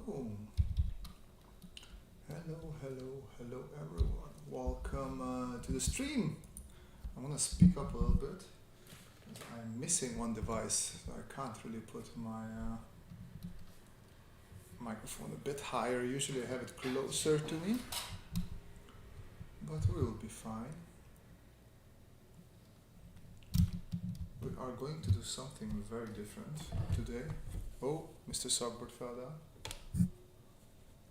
Hello everyone. Welcome to the stream. I'm gonna speak up a little bit. I'm missing one device, so I can't really put my microphone a bit higher. Usually I have it closer to me, but we will be fine. We are going to do something very different today. Oh, Mr. Sogbert fell down.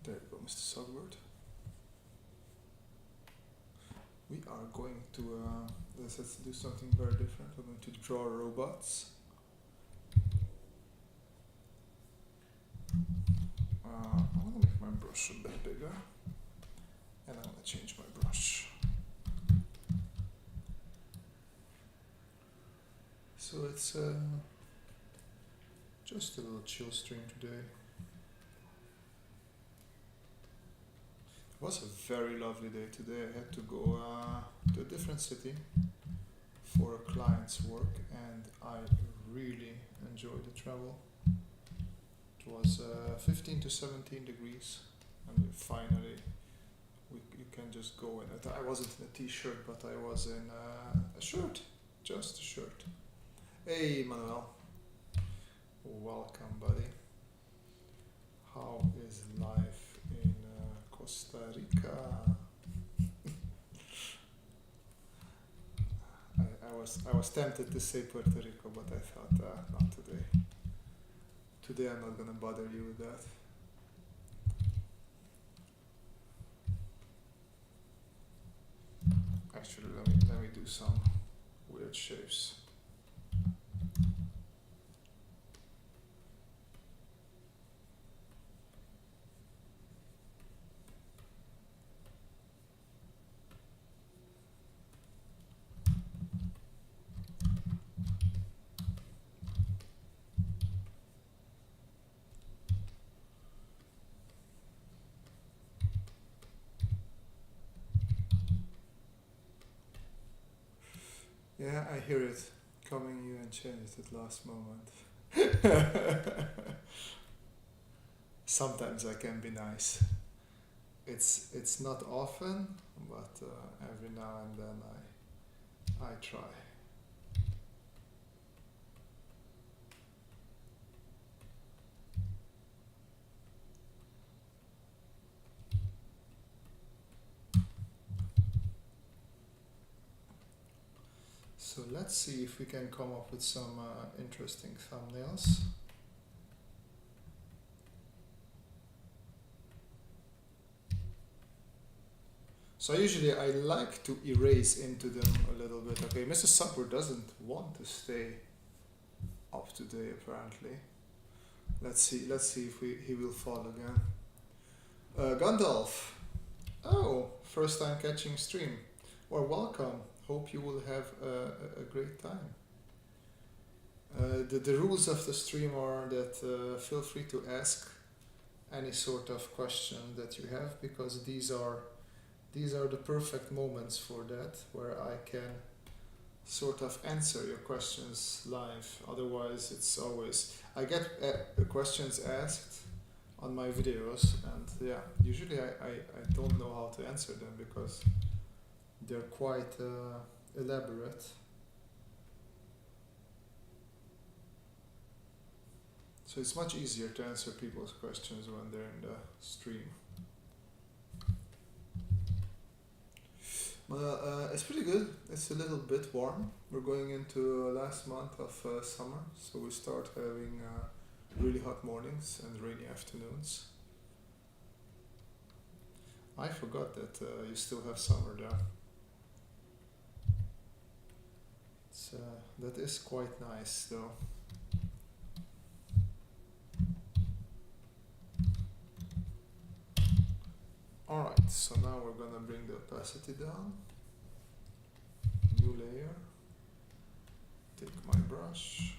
There you go, Mr. Sogbert. We are going to let's do something very different. We're going to draw robots. I want to make my brush a bit bigger, and I want to change my brush. So it's just a little chill stream today. It was a very lovely day today. I had to go to a different city for a client's work, and I really enjoyed the travel. It was 15 to 17 degrees, and finally you can just go in it. I wasn't in a t-shirt, but I was in a shirt, just a shirt. Hey Manuel, welcome buddy. How is life in Costa Rica? I was tempted to say Puerto Rico, but I thought not today. Today I'm not gonna bother you with that. Actually, let me do some weird shapes. Yeah, I hear it coming. You and changed at last moment. Sometimes I can be nice. It's not often, but every now and then I try. So let's see if we can come up with some interesting thumbnails. So usually I like to erase into them a little bit. Okay, Mr. Supper doesn't want to stay up today apparently. Let's see if he will fall again. Gandalf. Oh, first time catching stream. Well, welcome. Hope you will have a great time. The rules of the stream are that feel free to ask any sort of question that you have, because these are the perfect moments for that, where I can sort of answer your questions live. Otherwise, it's always I get questions asked on my videos, and yeah, usually I don't know how to answer them because they're quite elaborate. So it's much easier to answer people's questions when they're in the stream. Well, it's pretty good. It's a little bit warm. We're going into last month of summer, so we start having really hot mornings and rainy afternoons. I forgot that you still have summer there. That is quite nice though. Alright, so now we're gonna bring the opacity down. New layer. Take my brush.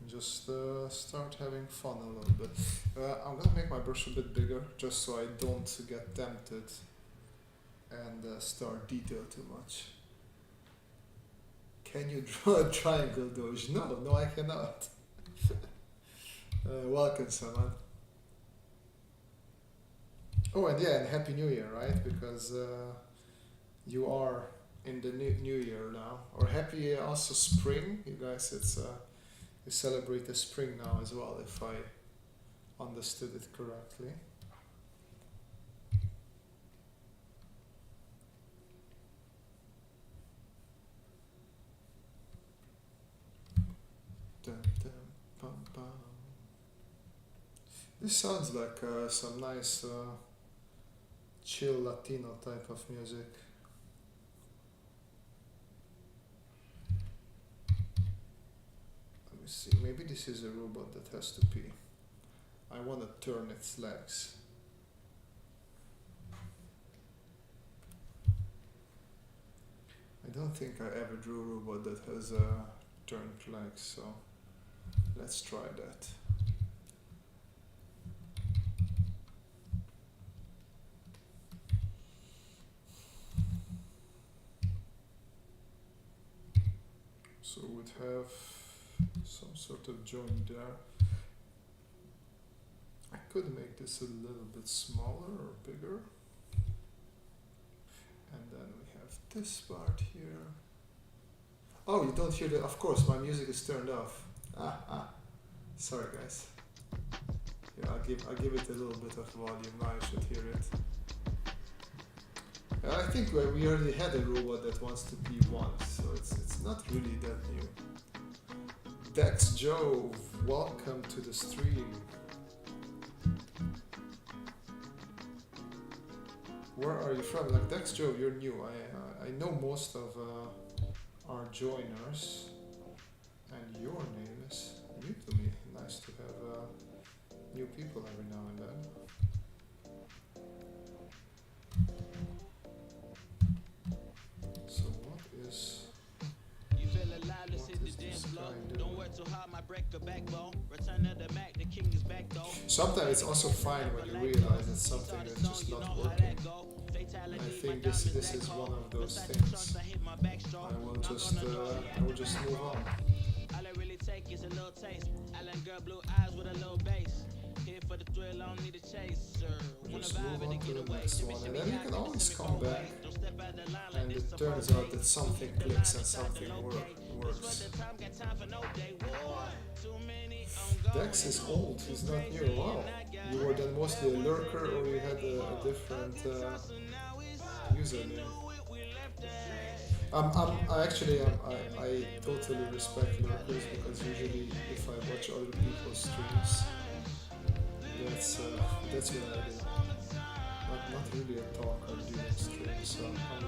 And just start having fun a little bit. I'm gonna make my brush a bit bigger just so I don't get tempted and start detail too much. Can you draw a triangle, Doge? No, I cannot. Welcome, Saman. Oh, and yeah, and Happy New Year, right? Because you are in the new year now. Or happy also spring, you guys. It's you celebrate the spring now as well, if I understood it correctly. Dun, dun, bum, bum. This sounds like some nice chill Latino type of music. Let me see, maybe this is a robot that has to pee. I want to turn its legs. I don't think I ever drew a robot that has turned legs, so let's try that. So we'd have some sort of joint there. I could make this a little bit smaller or bigger. And then we have this part here. Oh, you don't hear the, of course, my music is turned off. Sorry guys. Yeah, I'll give it a little bit of volume, now you should hear it. I think we already had a robot that wants to be once, so it's not really that new. Dex Joe, welcome to the stream. Where are you from? Like Dex Joe, you're new. I know most of our joiners, and your name is new to me. Nice to have new people every now and then. So what is this guy doing? Sometimes it's also fine when you realize that something is just not working. And I think this is one of those things. I will just move on. All I really take is a little taste. Island girl, blue eyes with a little bass. Here for the thrill, I don't need a chaser. Just move on to the next one, and then you can always come back, and it turns out that something clicks and something works. Dex is old, he's not new. Wow, you were then mostly a lurker, or you had a different username. I totally respect lurkers, because usually if I watch other people's streams, that's what I do. Not really a talker during streams. So I'm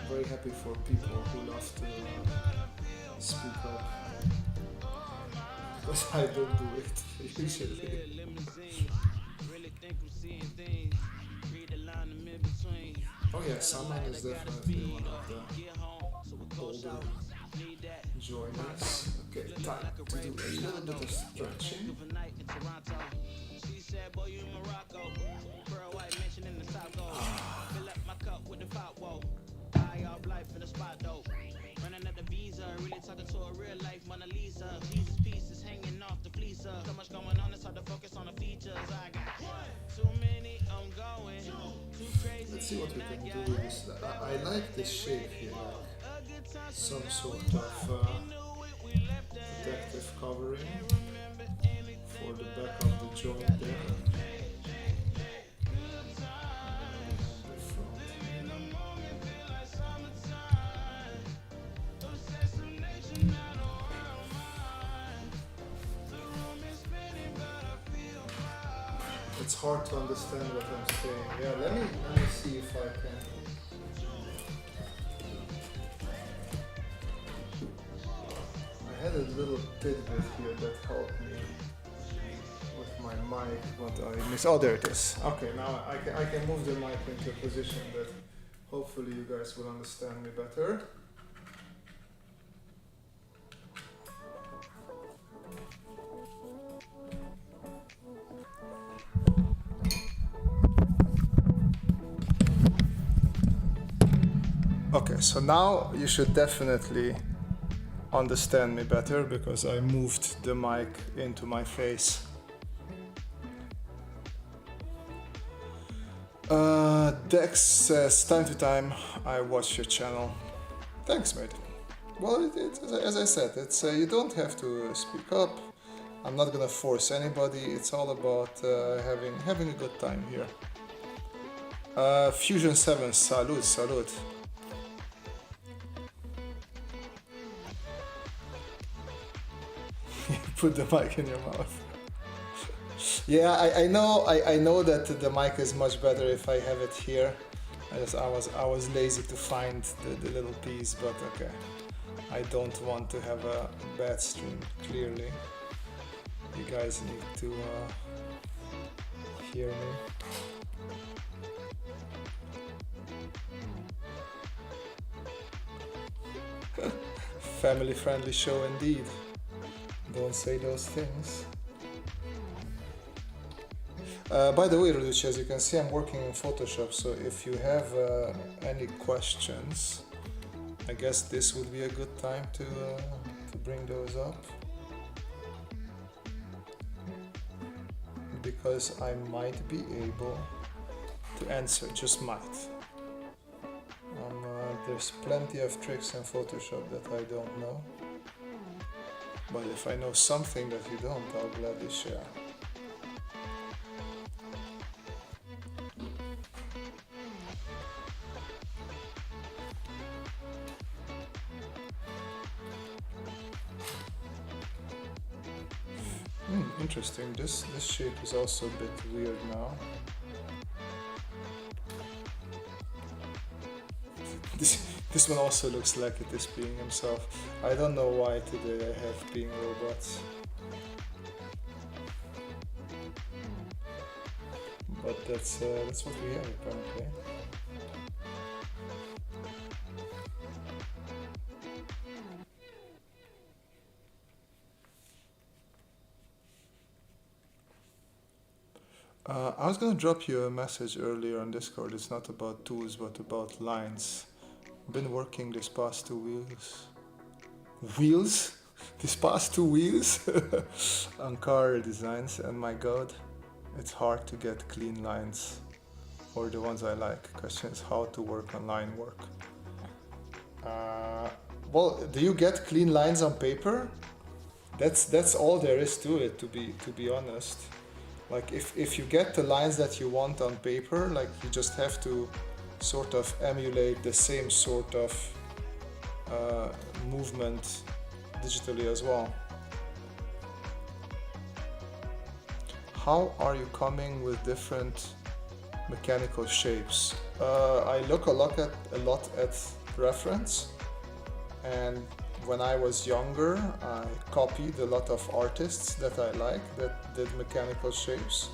very happy for people who love to speak up, because I don't do it usually. Oh yeah, Saman is definitely one of the older joiners. Okay, time to do a little bit of stretching. She said, boy, you in Morocco. Pearl white mention in the South Gold. Fill up my cup with the pop, whoa. High off life in the spot, though. Running up the visa, really talking to a real life Mona Lisa. Jesus pieces hanging off the fleecer. So much going on, it's hard to focus on the features. I got too many, I'm going. Too crazy. Let's see what we can do with this. I like this shape here, like some sort of protective covering for the back of the joint there. It's hard to understand what I'm saying. Yeah, let me see if I can. I had a little tidbit here that helped me with my mic. What I missed. Oh, there it is. Okay, now I can move the mic into a position that hopefully you guys will understand me better. Okay, so now you should definitely understand me better because I moved the mic into my face. Dex says, time to time I watch your channel. Thanks, mate. Well, as I said, it's you don't have to speak up. I'm not gonna force anybody. It's all about having a good time here. Fusion 7, salute, salute. Put the mic in your mouth. Yeah, I know that the mic is much better if I have it here. I was lazy to find the little piece, but okay. I don't want to have a bad stream, clearly. You guys need to hear me. Family-friendly show indeed. Don't say those things. By the way, Raducci, as you can see, I'm working in Photoshop, so if you have any questions, I guess this would be a good time to bring those up. Because I might be able to answer, just might. There's plenty of tricks in Photoshop that I don't know. But if I know something that you don't, I'll gladly share. Interesting. This shape is also a bit weird now. This one also looks like it is being himself. I don't know why today I have being robots. But that's what we have apparently. I was gonna drop you a message earlier on Discord. It's not about tools, but about lines. Been working this past 2 weeks. Wheels? This past 2 weeks? On car designs, and my god, it's hard to get clean lines. Or the ones I like. Question is how to work on line work. Well, do you get clean lines on paper? That's all there is to it, to be honest. Like if you get the lines that you want on paper, like you just have to sort of emulate the same sort of movement digitally as well. How are you coming with different mechanical shapes? I look a lot at reference, and when I was younger, I copied a lot of artists that I like that did mechanical shapes.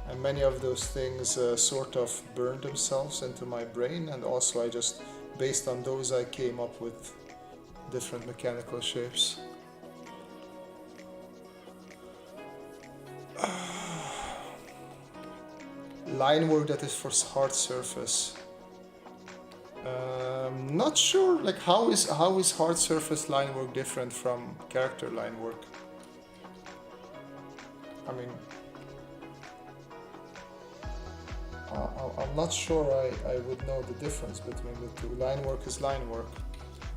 And many of those things sort of burned themselves into my brain, and also I just, based on those, I came up with different mechanical shapes. Line work that is for hard surface. Not sure, like how is hard surface line work different from character line work? I mean, I'm not sure I would know the difference between the two. Line work is line work.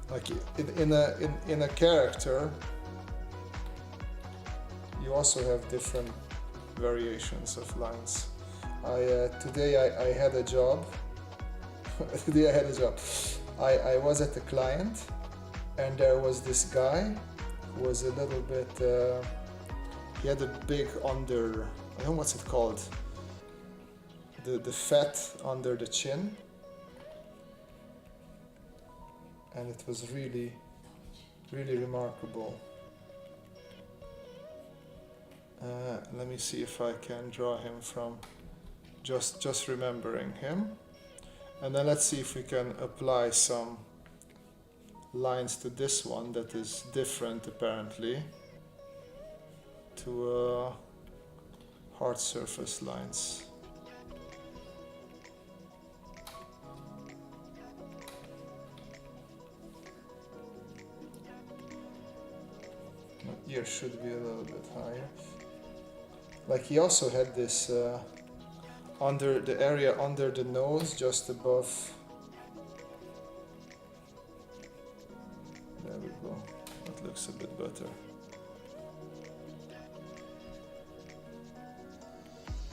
Like in a character, you also have different variations of lines. Today I had a job. Today I had a job. I was at the client, and there was this guy who was a little bit. He had a big under. I don't know what's it called. The fat under the chin, and it was really remarkable. Let me see if I can draw him from just remembering him, and then let's see if we can apply some lines to this one that is different apparently to hard surface lines. ear should be a little bit higher. Like he also had this under the area under the nose, just above. There we go. That looks a bit better.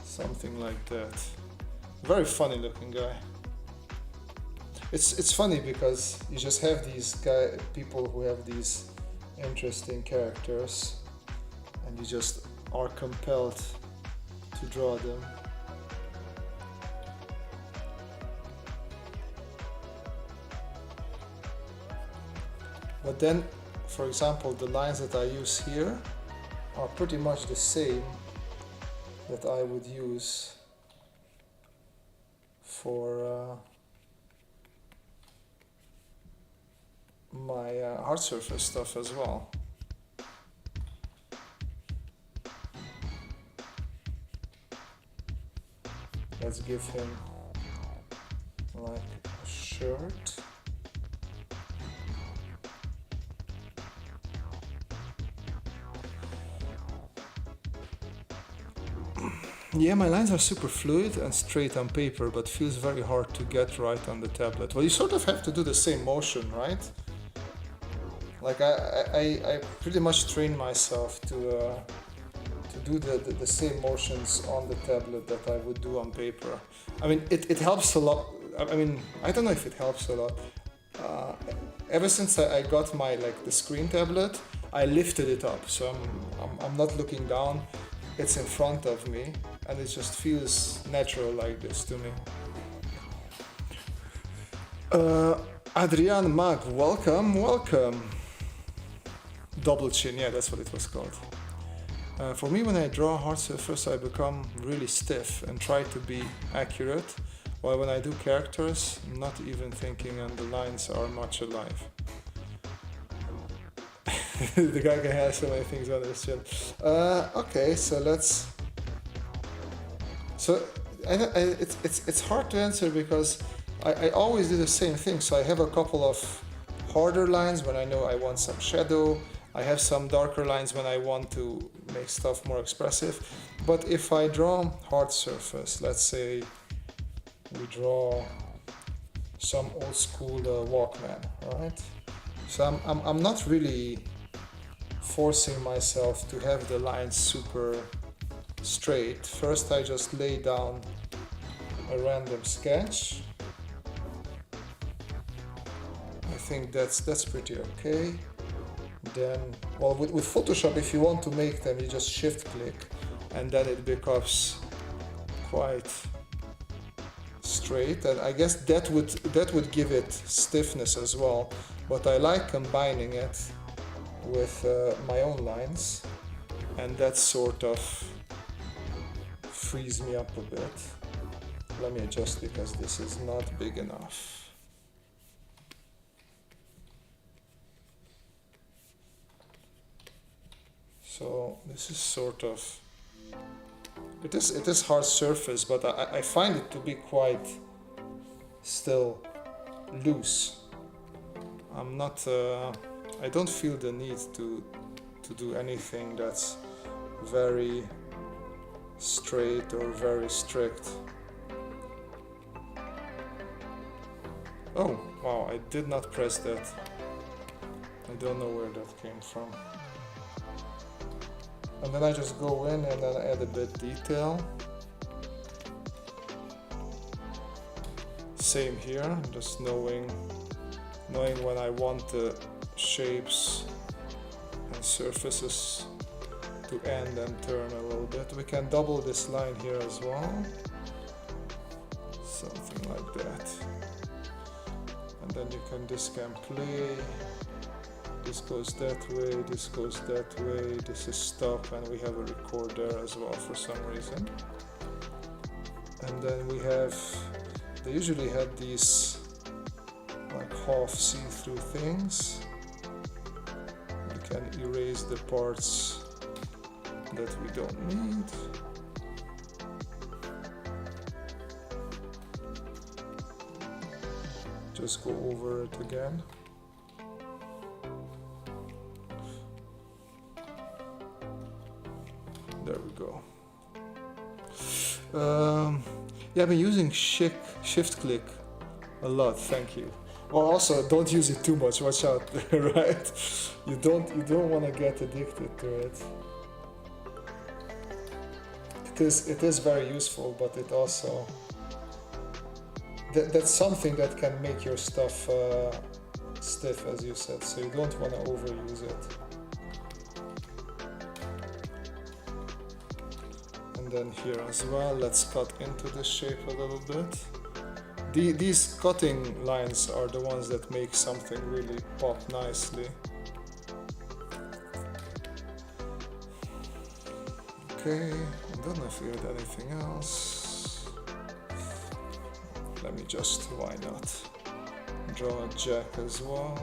Something like that. Very funny looking guy. It's funny because you just have these people who have these interesting characters, and you just are compelled to draw them. But then, for example, the lines that I use here are pretty much the same that I would use for my hard surface stuff as well. Let's give him like a shirt. Yeah, my lines are super fluid and straight on paper, but feels very hard to get right on the tablet. Well, you sort of have to do the same motion, right? Like I pretty much train myself to do the same motions on the tablet that I would do on paper. I mean, it helps a lot. I mean, I don't know if it helps a lot. Ever since I got my the screen tablet, I lifted it up, so I'm not looking down. It's in front of me, and it just feels natural like this to me. Adrian Mag, welcome. Double chin, yeah, that's what it was called. For me, when I draw a hard surface, I become really stiff and try to be accurate, while when I do characters, not even thinking, and the lines are much alive. The guy can have so many things on his chin. Okay, so let's. So it's hard to answer because I always do the same thing. So I have a couple of harder lines when I know I want some shadow. I have some darker lines when I want to make stuff more expressive. But if I draw hard surface, let's say we draw some old school Walkman, right? So I'm not really forcing myself to have the lines super straight. First I just lay down a random sketch. I think that's pretty okay. Then, well, with Photoshop, if you want to make them, you just shift click and then it becomes quite straight, and I guess that would give it stiffness as well, but I like combining it with my own lines, and that sort of frees me up a bit. Let me adjust because this is not big enough. So this is sort of, it is hard surface, but I find it to be quite still loose. I'm not, I don't feel the need to do anything that's very straight or very strict. Oh, wow, I did not press that. I don't know where that came from. And then I just go in and then add a bit detail. Same here, just knowing when I want the shapes and surfaces to end and turn a little bit. We can double this line here as well. Something like that. And then this can play. This goes that way, this goes that way, this is stop, and we have a record there as well for some reason. And then we have, they usually had these like half see-through things. We can erase the parts that we don't need. Just go over it again. Yeah, I've been using shift click a lot, thank you. Well, also don't use it too much, watch out, right? You don't want to get addicted to it. It is very useful, but it also that's something that can make your stuff stiff, as you said, so you don't want to overuse it. And then here as well, let's cut into the shape a little bit. These cutting lines are the ones that make something really pop nicely. Okay, I don't know if we had anything else. Let me just, why not, draw a jack as well.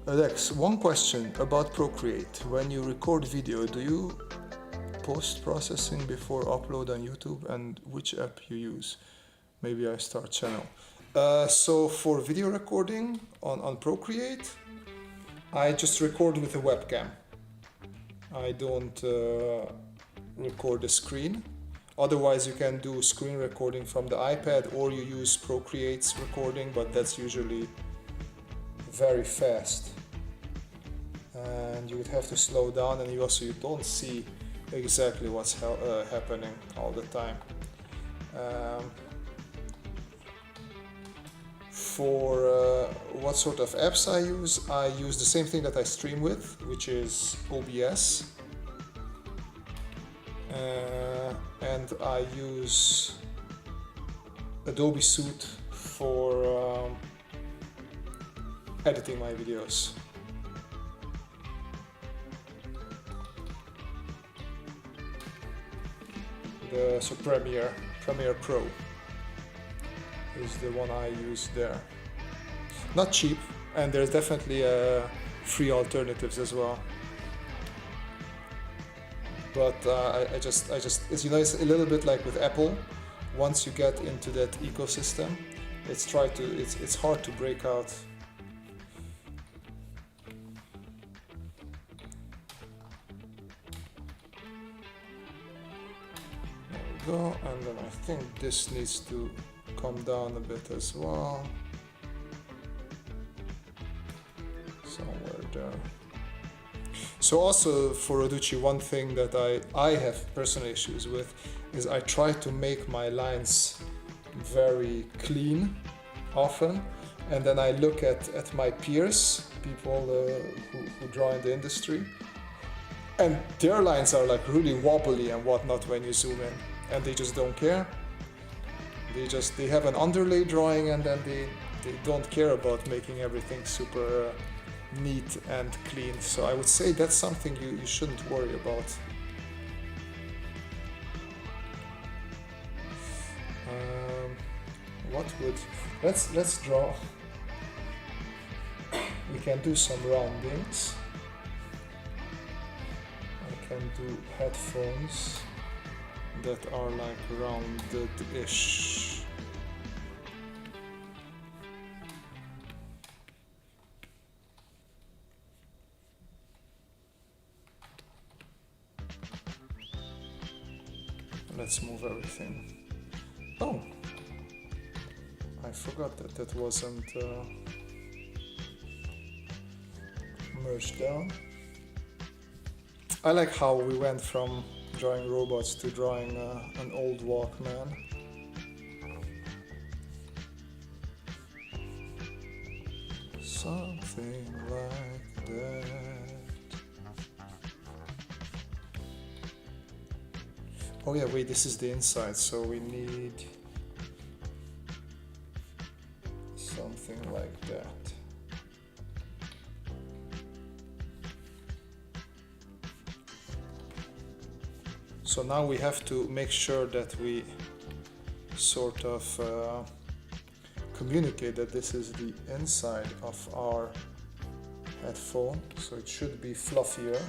Alex, one question about Procreate. When you record video, do you post-processing before upload on YouTube, and which app you use? Maybe I start channel. So for video recording on Procreate, I just record with a webcam. I don't record the screen. Otherwise you can do screen recording from the iPad, or you use Procreate's recording, but that's usually very fast. And you would have to slow down, and you don't see exactly what's happening all the time. For what sort of apps I use the same thing that I stream with, which is OBS. And I use Adobe Suite for editing my videos. So Premiere Pro is the one I use there. Not cheap, and there's definitely free alternatives as well. But I just it's, you know, it's a little bit like with Apple. Once you get into that ecosystem, it's hard to break out. There we go, and then I think this needs to come down a bit as well. Somewhere there. So also for Roducci, one thing that I have personal issues with is I try to make my lines very clean often, and then I look at my peers, people who draw in the industry, and their lines are like really wobbly and whatnot when you zoom in, and they just don't care. They have an underlay drawing, and then they don't care about making everything super neat and clean. So I would say that's something you shouldn't worry about. Let's draw. We can do some roundings. I can do headphones that are like rounded-ish. Let's move everything. Oh, I forgot that wasn't merged down. I like how we went from drawing robots to drawing an old Walkman. Something like that. Oh yeah, wait, this is the inside, so we need something like that. So now we have to make sure that we sort of communicate that this is the inside of our headphone, so it should be fluffier.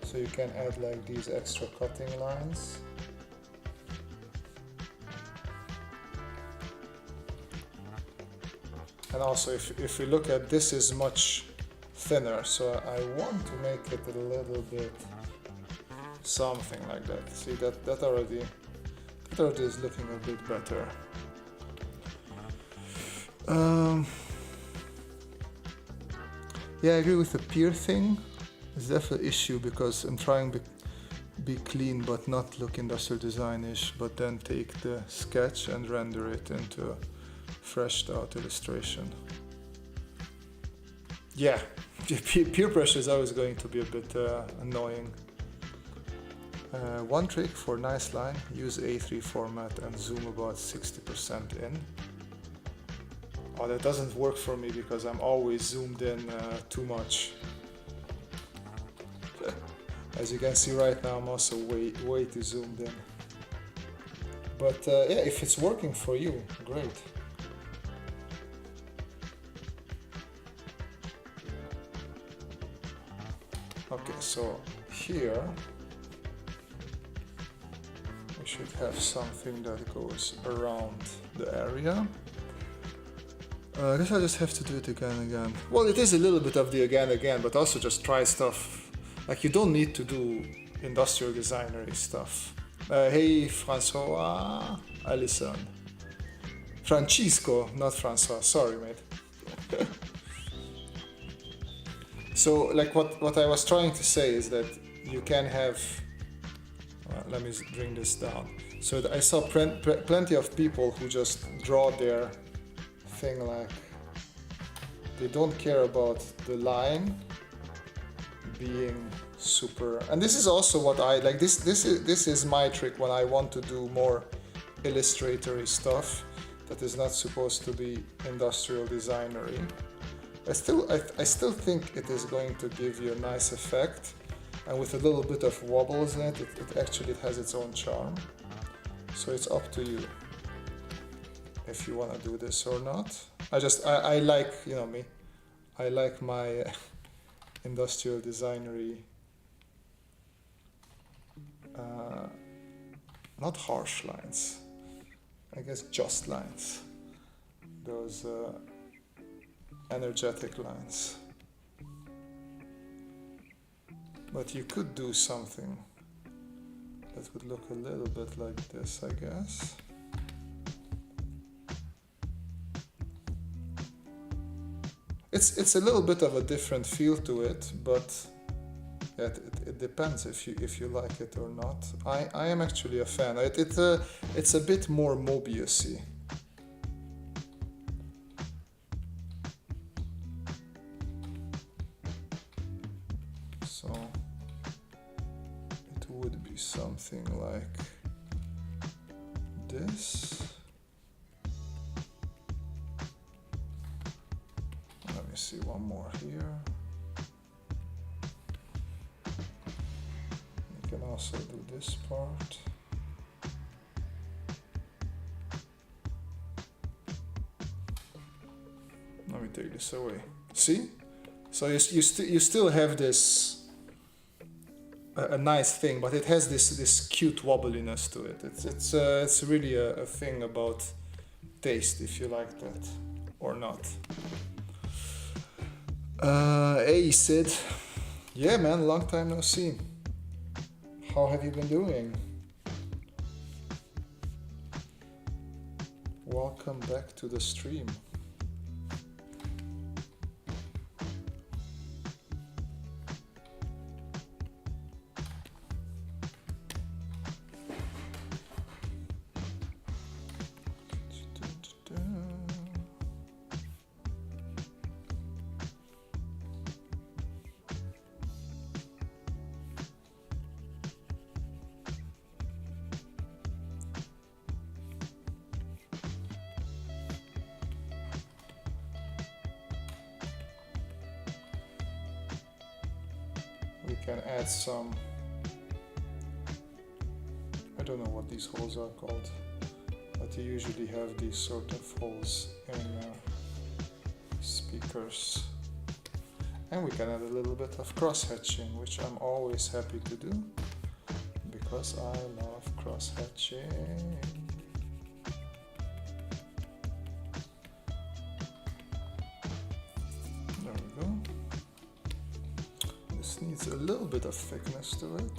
So you can add like these extra cutting lines. And also if we look at this is much thinner, so I want to make it a little bit something like that. See that already is looking a bit better. Yeah, I agree with the peer thing. It's definitely an issue because I'm trying to be clean but not look industrial design-ish, but then take the sketch and render it into a freshed out illustration. Yeah, peer pressure is always going to be a bit annoying. One trick for nice line, use A3 format and zoom about 60% in. Oh, that doesn't work for me because I'm always zoomed in too much. As you can see right now, I'm also way too zoomed in. But yeah, if it's working for you, great. Okay, so here we should have something that goes around the area. I guess I just have to do it again and again. Well, it is a little bit of the again, but also just try stuff. Like, you don't need to do industrial designery stuff. Hey, Francois, Alison. Francisco, not Francois, sorry, mate. So, like, what I was trying to say is that you can have... let me bring this down. So I saw plenty of people who just draw their thing like they don't care about the line being super, and this is also what I like. This is my trick when I want to do more illustratory stuff that is not supposed to be industrial designery. I still think it is going to give you a nice effect, and with a little bit of wobbles in it, it actually has its own charm. So it's up to you if you want to do this or not. I like, you know me, I like my industrial designery, not harsh lines, I guess just lines, those energetic lines. But you could do something that would look a little bit like this, I guess. It's a little bit of a different feel to it, but yeah, it depends if you like it or not. I am actually a fan. It's a bit more Mobius-y. So it would be something like this. Let me see one more here. You can also do this part. Let me take this away. See? So you still have this a nice thing, but it has this cute wobbliness to it. It's really a thing about taste, if you like that or not. Hey Sid, yeah man, long time no see. How have you been doing? Welcome back to the stream. We can add some, I don't know what these holes are called, but you usually have these sort of holes in speakers. And we can add a little bit of cross-hatching, which I'm always happy to do, because I love cross-hatching. This needs a little bit of thickness to it.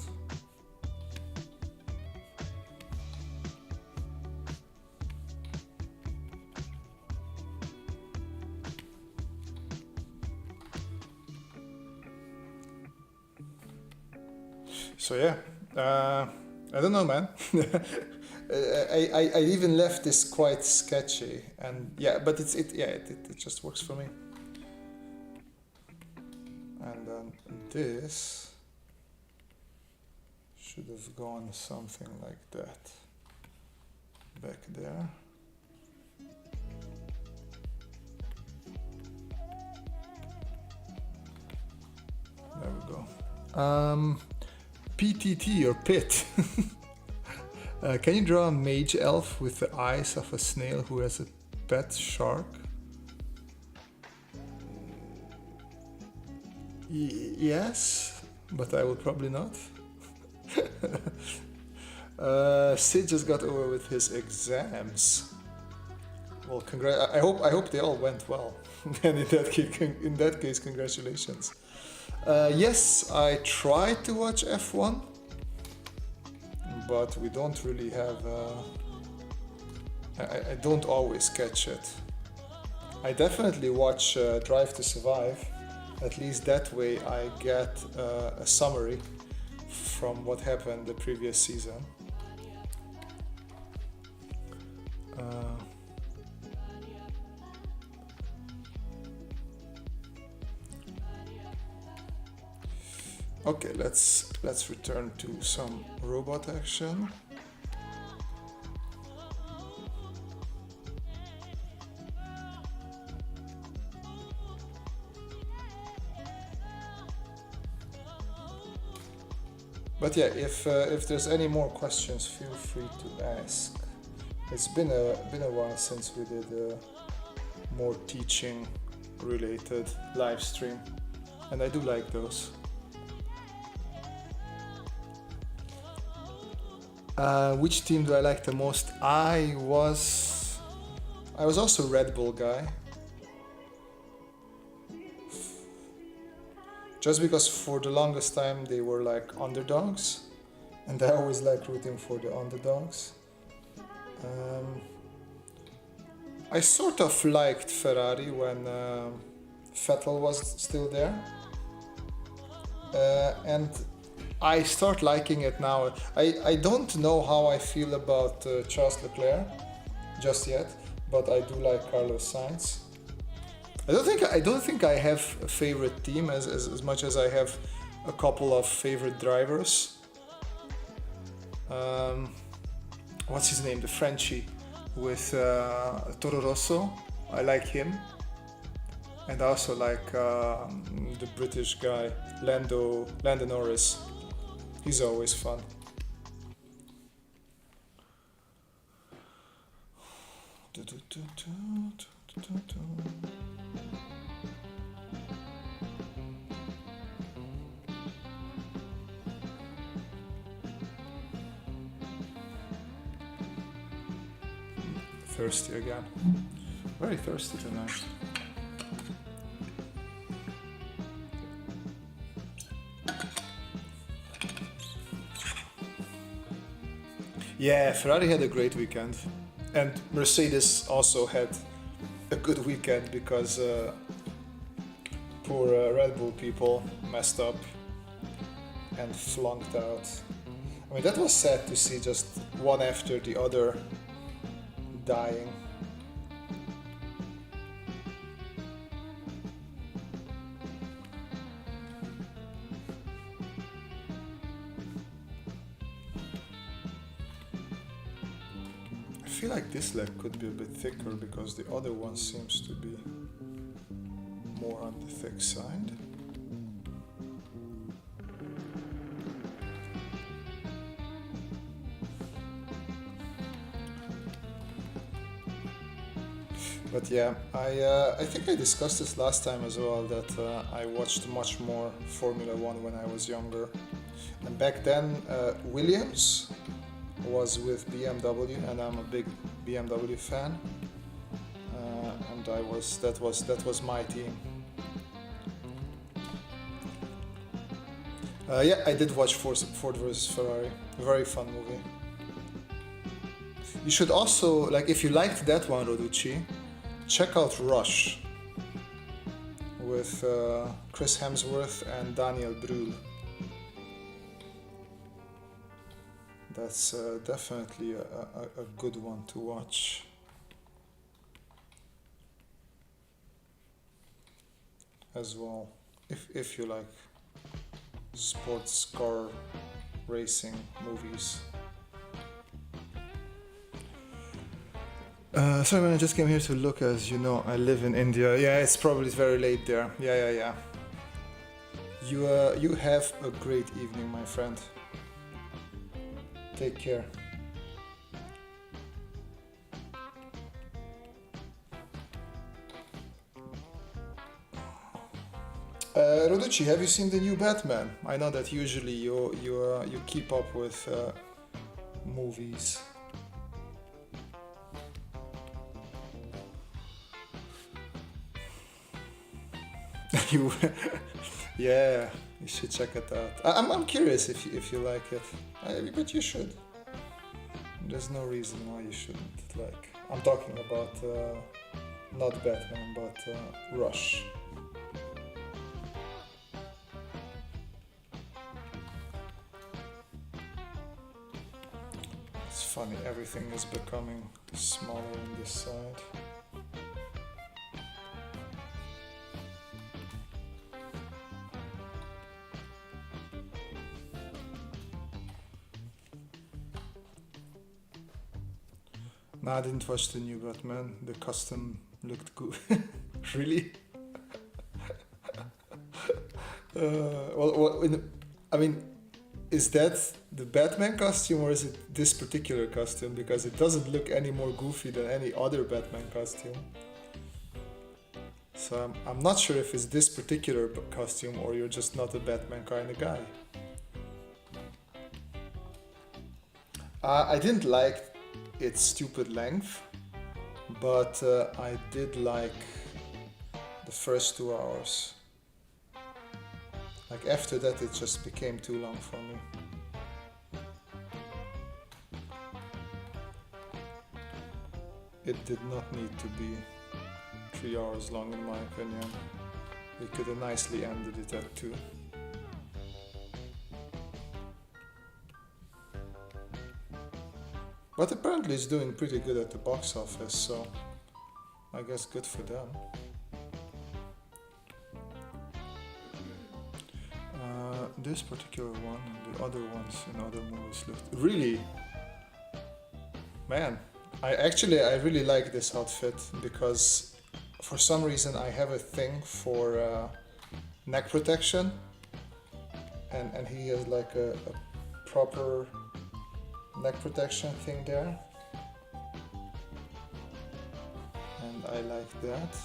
So yeah, I don't know, man. I even left this quite sketchy, and yeah, but it just works for me. And then this should have gone something like that back there. There we go. PTT or Pit. Can you draw a mage elf with the eyes of a snail who has a pet shark? Yes, but I will probably not. Sid just got over with his exams. Well, I hope they all went well. And in that case, congratulations. Yes, I tried to watch F1, but we don't really have. I don't always catch it. I definitely watch Drive to Survive. At least that way I get a summary from what happened the previous season. Okay, let's return to some robot action. But yeah, if there's any more questions, feel free to ask. It's been a while since we did a more teaching related live stream, and I do like those. Which team do I like the most? I was also Red Bull guy. Just because for the longest time they were like underdogs, and I always like rooting for the underdogs. I sort of liked Ferrari when Vettel was still there, and I start liking it now. I don't know how I feel about Charles Leclerc just yet, but I do like Carlos Sainz. I don't think I have a favorite team as much as I have a couple of favorite drivers. What's his name? The Frenchie with Toro Rosso. I like him. And I also like the British guy, Lando Norris. He's always fun. Thirsty again. Very thirsty tonight. Yeah, Ferrari had a great weekend, and Mercedes also had a good weekend because poor Red Bull people messed up and flunked out. I mean, that was sad to see, just one after the other dying. I feel like this leg could be a bit thicker because the other one seems to be more on the thick side. But yeah, I think I discussed this last time as well, that I watched much more Formula One when I was younger. And back then, Williams was with BMW, and I'm a big BMW fan. And that was my team. Yeah, I did watch Ford vs Ferrari. Very fun movie. You should also, like, if you liked that one, Roducci, check out Rush with Chris Hemsworth and Daniel Brühl. That's definitely a good one to watch. As well, if you like sports car racing movies. Sorry, man, I just came here to look. As you know, I live in India. Yeah, it's probably very late there. Yeah. You have a great evening, my friend. Take care. Roducci, have you seen the new Batman? I know that usually you keep up with movies. You, yeah, you should check it out. I'm curious if you like it, but you should. There's no reason why you shouldn't. Like, I'm talking about not Batman, but Rush. It's funny, everything is becoming smaller on this side. No, I didn't watch the new Batman. The custom looked good. Really? I mean, is that the Batman costume or is it this particular costume? Because it doesn't look any more goofy than any other Batman costume. So I'm not sure if it's this particular costume or you're just not a Batman kind of guy. I didn't like its stupid length, but I did like the first 2 hours. Like after that it just became too long for me. It did not need to be 3 hours long in my opinion. They could have nicely ended it at 2. But apparently it's doing pretty good at the box office, so I guess good for them. This particular one and the other ones in other movies looked really, man. I really like this outfit because for some reason I have a thing for neck protection, and he has like a proper neck protection thing there, and I like that.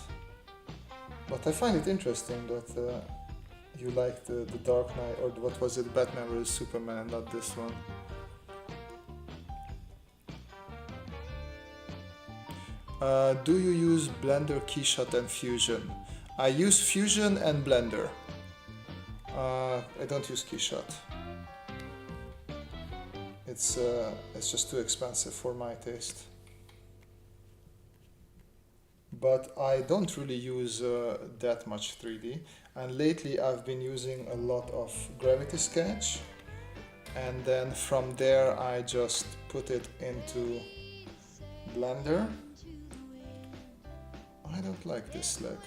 But I find it interesting that you like the Dark Knight, or what was it, Batman vs Superman, and not this one. Do you use Blender, Keyshot and Fusion? I use Fusion and Blender. I don't use Keyshot. It's just too expensive for my taste. But I don't really use that much 3D, and lately I've been using a lot of Gravity Sketch, and then from there I just put it into Blender. I don't like this leg,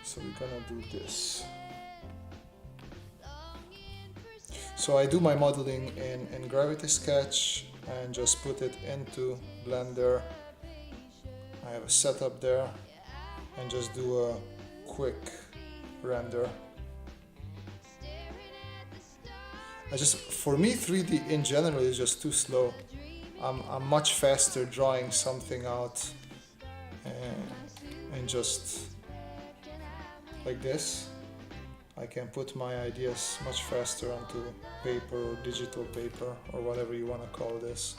so we're gonna do this. So I do my modeling in Gravity Sketch and just put it into Blender. I have a setup there and just do a quick render. For me 3D in general is just too slow. I'm much faster drawing something out and just like this. I can put my ideas much faster onto paper or digital paper or whatever you want to call this.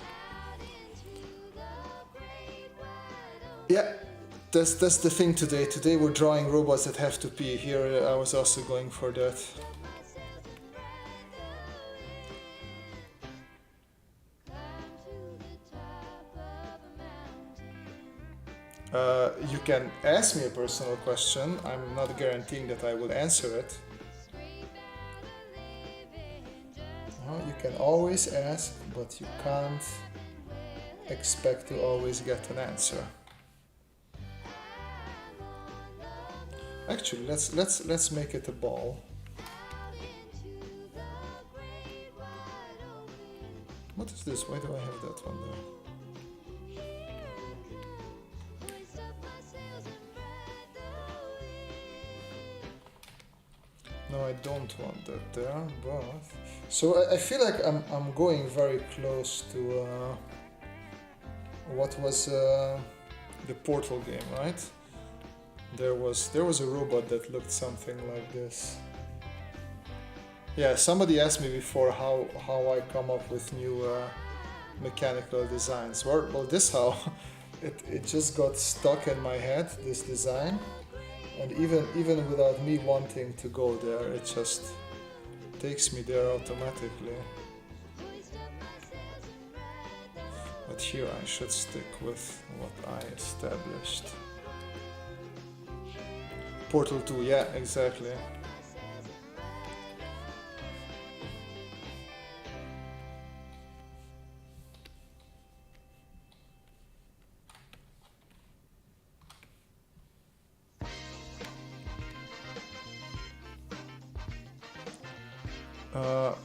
Yeah, that's the thing today. Today we're drawing robots that have to pee. Here I was also going for that. You can ask me a personal question. I'm not guaranteeing that I will answer it. You can always ask, but you can't expect to always get an answer. Actually, let's make it a ball. What is this? Why do I have that one there? No, I don't want that there, but... So I feel like I'm going very close to what was the Portal game, right? There was a robot that looked something like this. Yeah, somebody asked me before how I come up with new mechanical designs. Well, this how it just got stuck in my head, this design. And even without me wanting to go there, it just takes me there automatically. But here I should stick with what I established. Portal 2, yeah, exactly.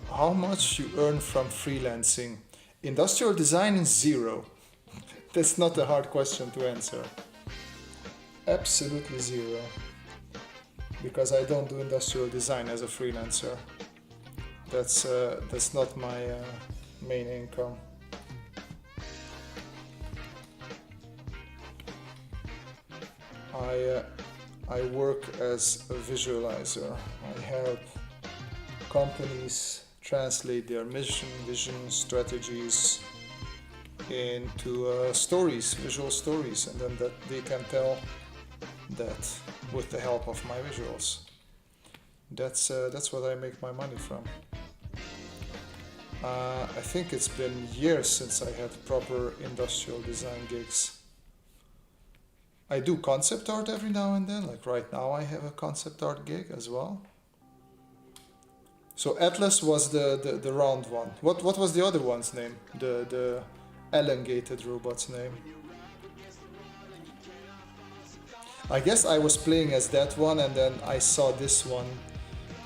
How much you earn from freelancing? Industrial design is 0. That's not a hard question to answer. Absolutely 0. Because I don't do industrial design as a freelancer. That's not my main income. I work as a visualizer. I help companies translate their mission, vision, strategies into stories, visual stories, and then that they can tell that with the help of my visuals. That's what I make my money from. I think it's been years since I had proper industrial design gigs. I do concept art every now and then, like right now I have a concept art gig as well. So Atlas was the round one. What was the other one's name? The elongated robot's name? I guess I was playing as that one, and then I saw this one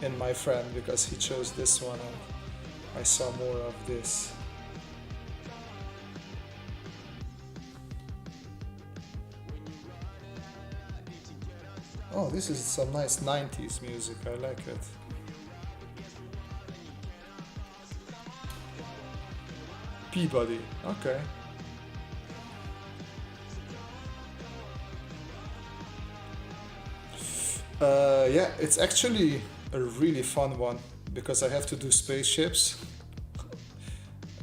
in my friend because he chose this one, and I saw more of this. Oh, this is some nice 90s music, I like it. Peabody, okay. Yeah, it's actually a really fun one because I have to do spaceships.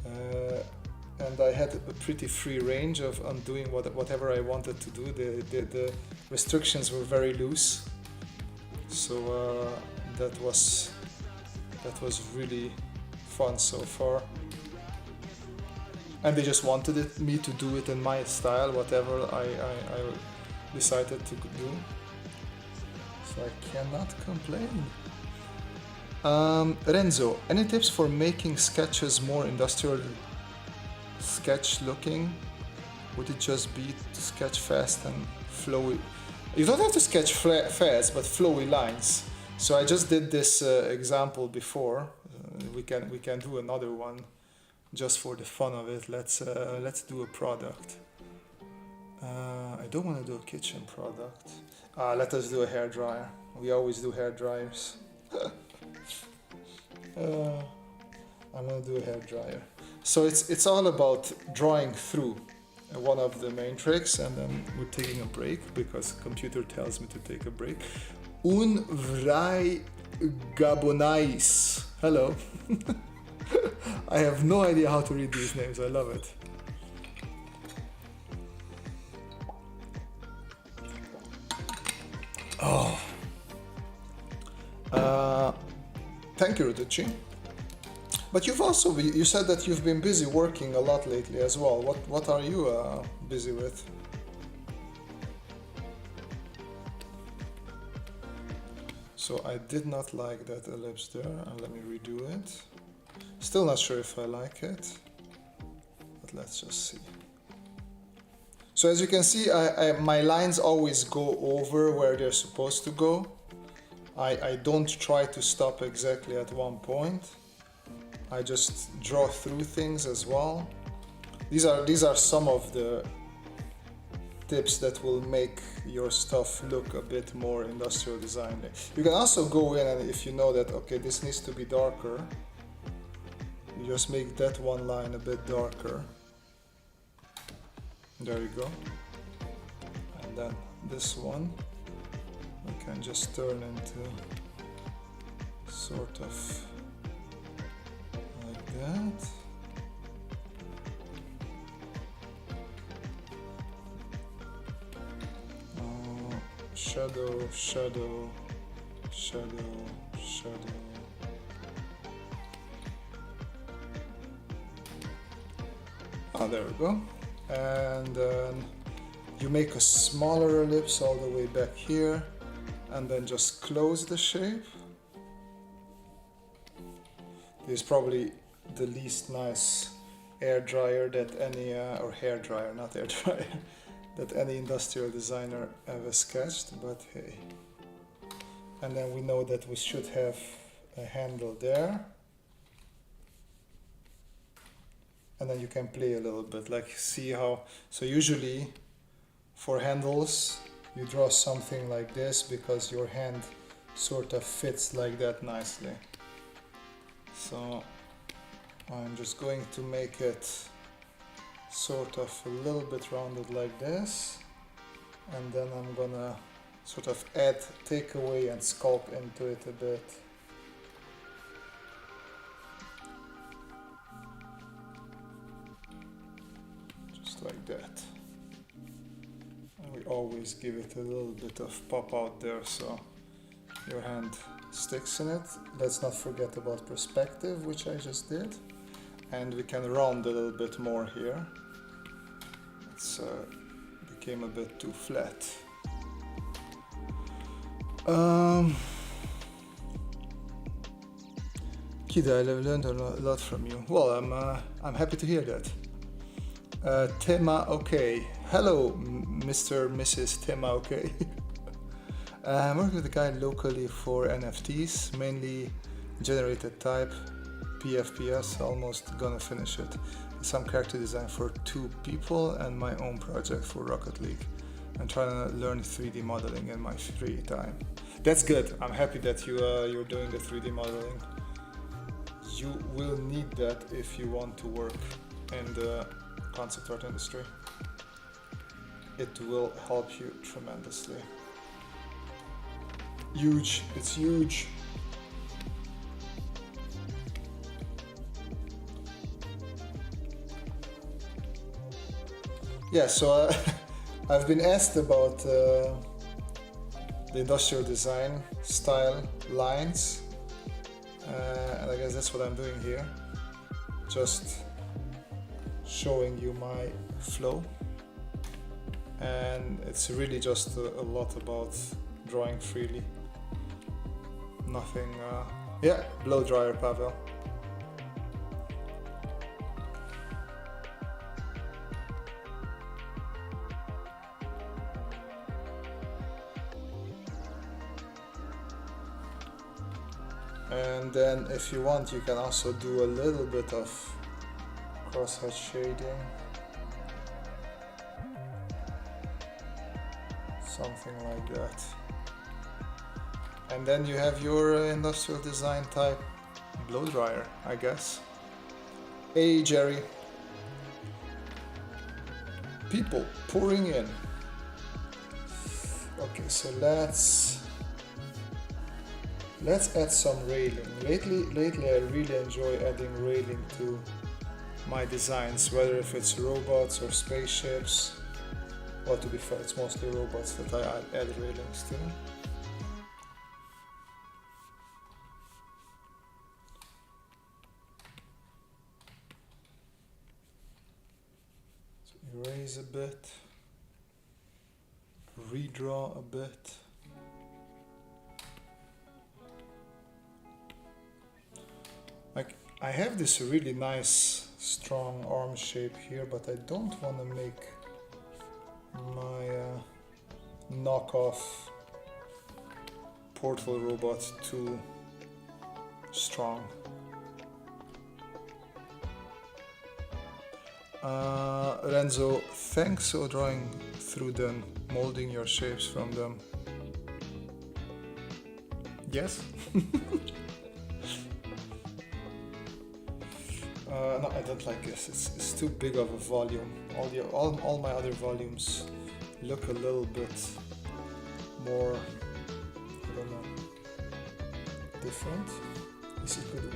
And I had a pretty free range of doing whatever I wanted to do. The restrictions were very loose, so that was really fun so far. And they just wanted me to do it in my style, whatever I decided to do. So I cannot complain. Renzo, any tips for making sketches more industrial sketch looking? Would it just be to sketch fast and flowy? You don't have to sketch fast, but flowy lines. So I just did this example before. We can do another one just for the fun of it. Let's do a product. I don't want to do a kitchen product. Let us do a hairdryer. We always do hair dryers. I'm gonna do a hairdryer. So it's all about drawing through one of the main tricks, and then we're taking a break because computer tells me to take a break. Un vrai gabonais. Hello. I have no idea how to read these names. I love it. Oh. Thank you, Rutucci. But you said that you've been busy working a lot lately as well. What are you busy with? So I did not like that ellipse there, and let me redo it. Still not sure if I like it, but let's just see. So as you can see, my lines always go over where they're supposed to go. I don't try to stop exactly at one point. I just draw through things as well. These are some of the tips that will make your stuff look a bit more industrial design. You can also go in, and if you know that, okay, this needs to be darker, you just make that one line a bit darker. There you go. And then this one we can just turn into sort of like that. Shadow, shadow, shadow, shadow. There we go. And then you make a smaller ellipse all the way back here, and then just close the shape. This is probably the least nice air dryer that any, or hair dryer, not air dryer, that any industrial designer ever sketched, but hey. And then we know that we should have a handle there. And then you can play a little bit, like see how, so usually for handles you draw something like this because your hand sort of fits like that nicely. So I'm just going to make it sort of a little bit rounded like this, and then I'm gonna sort of add, take away and sculpt into it a bit. Just like that. And we always give it a little bit of pop out there so your hand sticks in it. Let's not forget about perspective, which I just did. And we can round a little bit more here. It's became a bit too flat. Kid, I've learned a lot from you. Well, I'm happy to hear that. Tema okay. Hello, Mr. Mrs. Tema okay. I'm working with a guy locally for NFTs, mainly generated type, PFPS, almost gonna finish it. Some character design for 2 people and my own project for Rocket League. I'm trying to learn 3D modeling in my free time. That's good. I'm happy that you're doing the 3D modeling. You will need that if you want to work in the concept art industry. It will help you tremendously. Huge. It's huge. Yeah, so I've been asked about the industrial design style lines, and I guess that's what I'm doing here. Just showing you my flow, and it's really just a lot about drawing freely. Nothing, yeah, blow dryer, Pavel. And then if you want, you can also do a little bit of crosshatch shading. Something like that. And then you have your industrial design type blow dryer, I guess. Hey Jerry. People pouring in. Okay, so let's add some railing. Lately I really enjoy adding railing to my designs, whether if it's robots or spaceships. Well, to be fair, it's mostly robots that I add railings to. So erase a bit, redraw a bit. Like, I have this really nice strong arm shape here, but I don't want to make my knockoff portal robot too strong. Renzo, thanks for drawing through them, molding your shapes from them. Yes? No, I don't like this. It's too big of a volume. All my other volumes look a little bit more, I don't know, different. Is it good?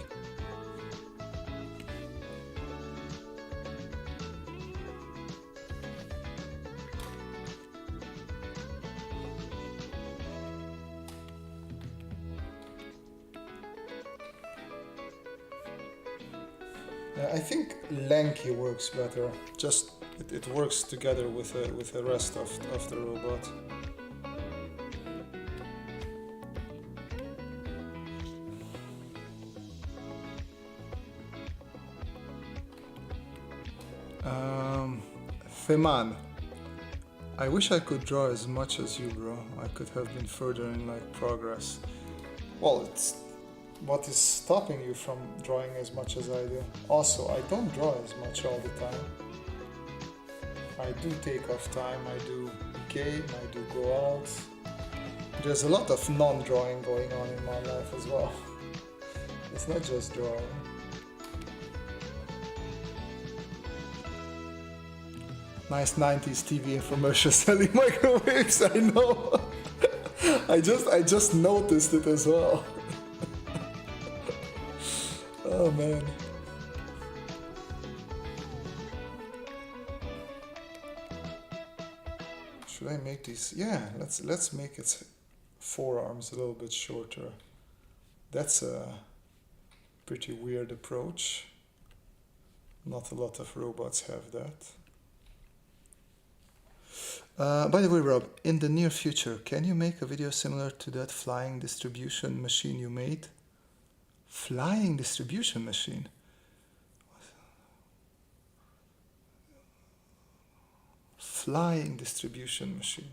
I think lanky works better. Just it works together with the rest of the robot. Feman, I wish I could draw as much as you, bro. I could have been further in like progress. Well, it's what is stopping you from drawing as much as I do. Also, I don't draw as much all the time. I do take off time, I do game, I do go out. There's a lot of non-drawing going on in my life as well. It's not just drawing. Nice 90s TV infomercial selling microwaves, I know. I just noticed it as well. Oh man. Should I make these? Yeah, let's make its forearms a little bit shorter. That's a pretty weird approach. Not a lot of robots have that. By the way, Rob, in the near future, can you make a video similar to that flying distribution machine you made? Flying distribution machine? Flying distribution machine.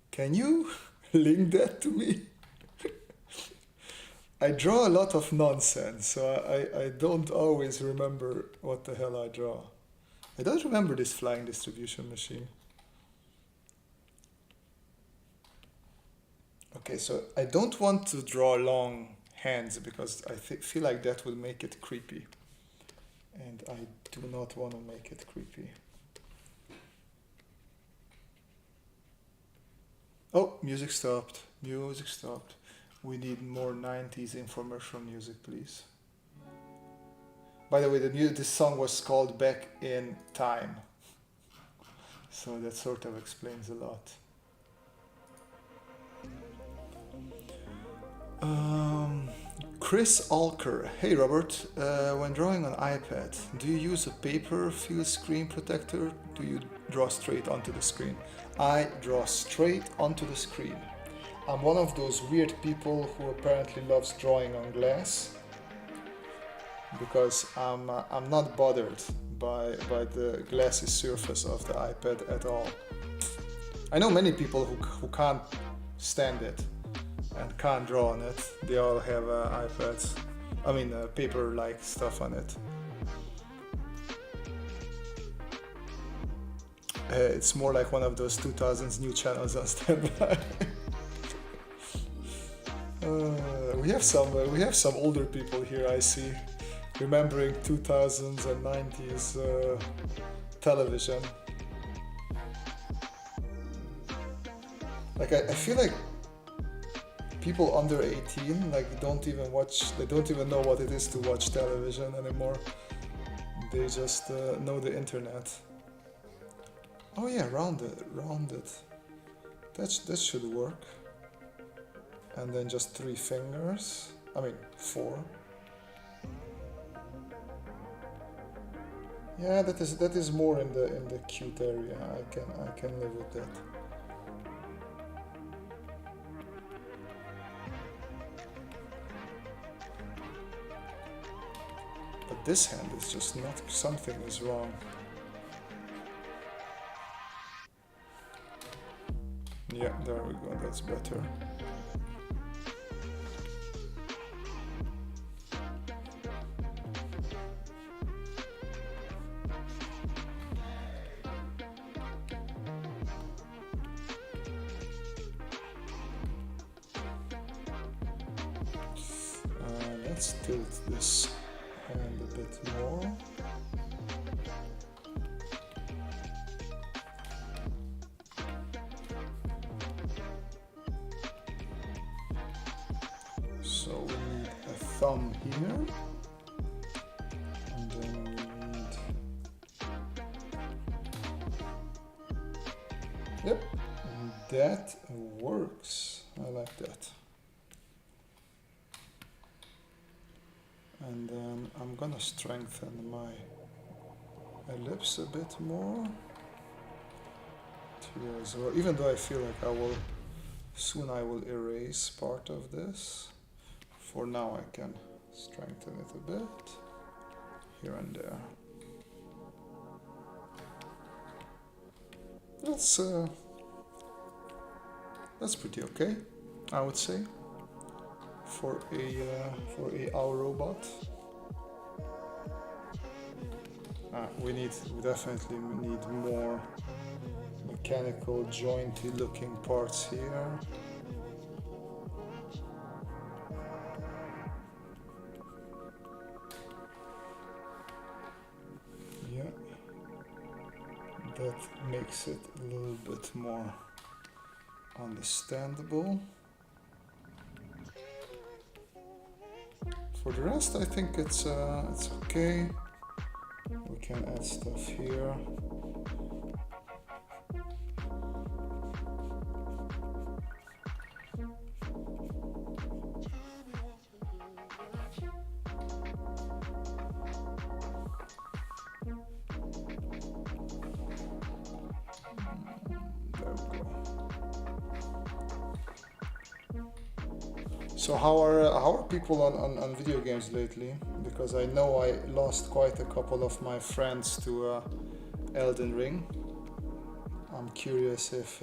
Can you link that to me? I draw a lot of nonsense, so I don't always remember what the hell I draw. I don't remember this flying distribution machine. Okay, so I don't want to draw long hands because I feel like that will make it creepy. And I do not want to make it creepy. Oh, music stopped. Music stopped. We need more 90s infomercial music, please. By the way, this song was called Back in Time. So that sort of explains a lot. Chris Alker. Hey Robert, when drawing on iPad, do you use a paper field screen protector? Do you draw straight onto the screen? I draw straight onto the screen. I'm one of those weird people who apparently loves drawing on glass because I'm not bothered by the glassy surface of the iPad at all. I know many people who can't stand it and can't draw on it. They all have iPads, paper-like stuff on it. It's more like one of those 2000s new channels on standby. We have some older people here, I see, remembering 2000s and 90s television. Like I feel like people under 18 don't even know what it is to watch television anymore. They just know the internet. Oh yeah, rounded. That should work. And then just 3 fingers. 4. Yeah, that is more in the cute area. I can live with that. But this hand is just not, something is wrong. Yeah, there we go, that's better. Let's tilt this hand a bit more. So we need a thumb here, and then we need, yep, and that works. I like that. And then I'm gonna strengthen my ellipse a bit more here as well, even though I feel like I will erase part of this. For now I can strengthen it a bit here and there. That's pretty okay, I would say, for a our robot. We definitely need more mechanical jointy looking parts here. Yeah, that makes it a little bit more understandable. For the rest, I think it's okay. We can add stuff here. There we go. So how are people on video games lately? Because I know I lost quite a couple of my friends to Elden Ring. I'm curious if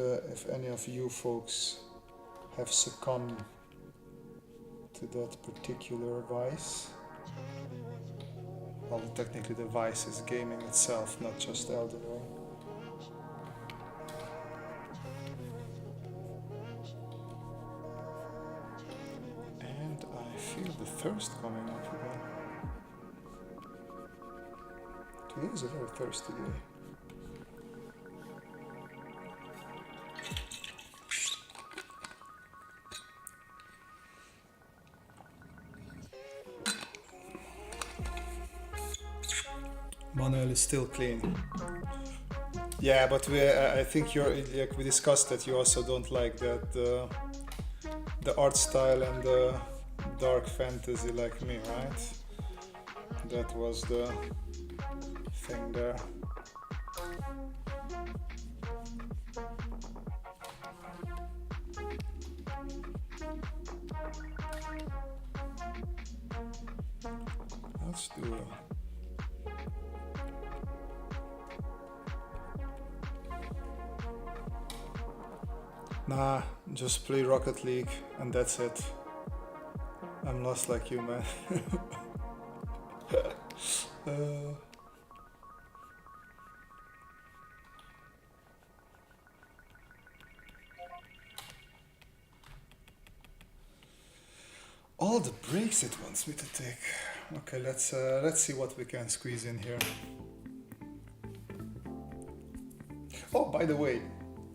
any of you folks have succumbed to that particular vice. Well, technically the vice is gaming itself, not just Elden Ring. And I feel the thirst coming up again. Today is a very thirsty day. Manuel is still clean. Yeah, but I think we discussed that you also don't like that the art style and the dark fantasy like me, right? That was the thing there. Let's do it. Nah, just play Rocket League and that's it. I'm lost like you, man. All the breaks it wants me to take. Okay, let's see what we can squeeze in here. Oh, by the way,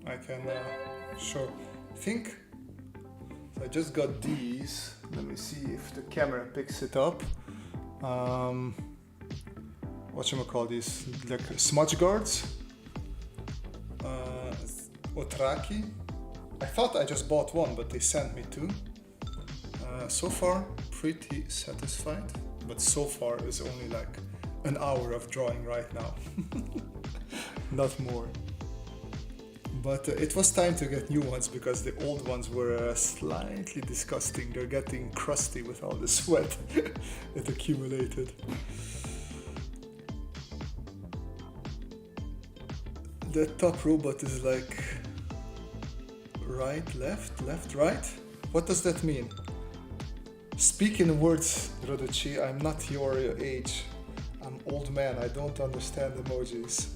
I can think I just got these. Let me see if the camera picks it up. Whatchamacall these? Like smudge guards. Otraki. I thought I just bought one, but they sent me two. So far, pretty satisfied. But so far is only like an hour of drawing right now. Not more. But it was time to get new ones because the old ones were slightly disgusting. They're getting crusty with all the sweat it accumulated. The top robot is like right, left, left, right. What does that mean? Speak in words, Roducci. I'm not your age. I'm old man. I don't understand emojis.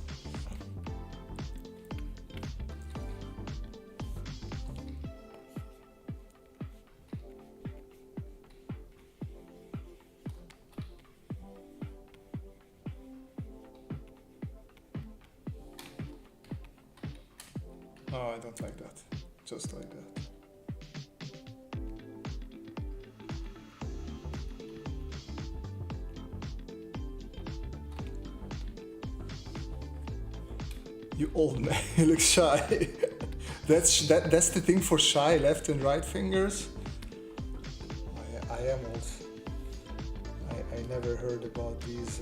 Oh, I don't like that. Just like that. You old man, you look shy. That's the thing for shy left and right fingers. I am old. I never heard about these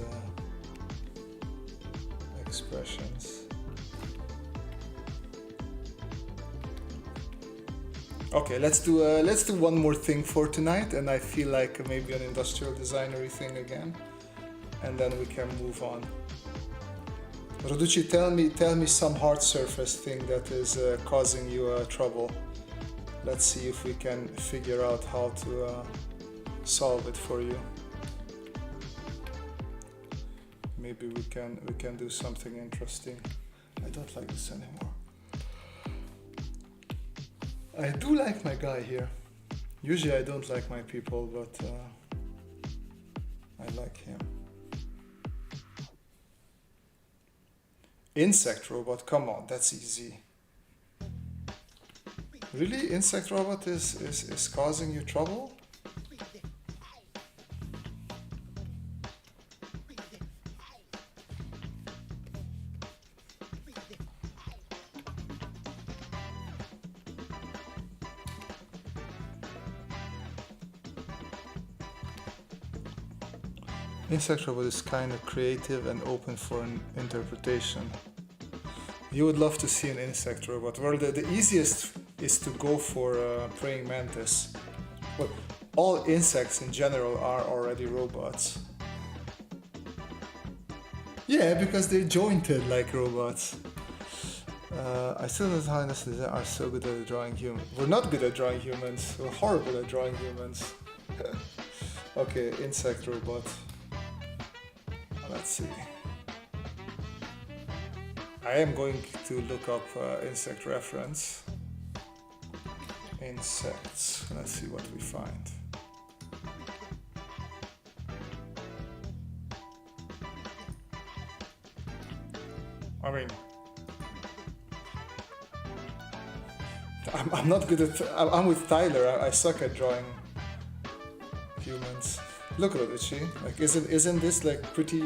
expressions. Okay, let's do one more thing for tonight, and I feel like maybe an industrial designery thing again, and then we can move on. Roducci, tell me some hard surface thing that is causing you trouble. Let's see if we can figure out how to solve it for you. Maybe we can do something interesting. I don't like this anymore. I do like my guy here. Usually I don't like my people, but I like him. Insect robot, come on, that's easy. Really? Insect robot is causing you trouble? Insect robot is kind of creative and open for an interpretation. You would love to see an insect robot. Well, the easiest is to go for praying mantis. Well, all insects in general are already robots. Yeah, because they're jointed like robots. I still don't know how they are so good at drawing humans. We're not good at drawing humans. We're horrible at drawing humans. Okay, insect robot. Let's see. I am going to look up insect reference. Insects. Let's see what we find. I mean, I'm not good at. I'm with Tyler. I suck at drawing humans. Look at it, like isn't this like pretty,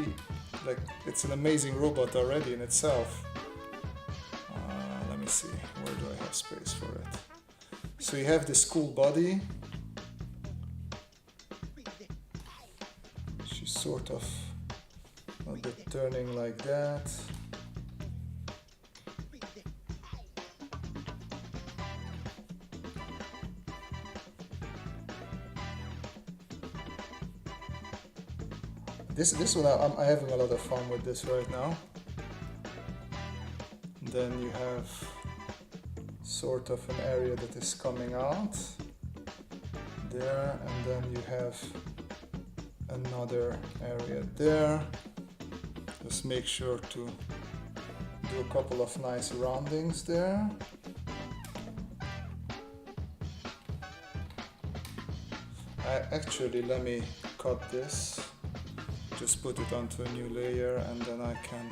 like it's an amazing robot already in itself. Let me see, where do I have space for it? So you have this cool body. She's sort of a bit turning like that. This one, I'm having a lot of fun with this right now. Then you have sort of an area that is coming out there, and then you have another area there. Just make sure to do a couple of nice roundings there. Actually, let me cut this. Just put it onto a new layer, and then I can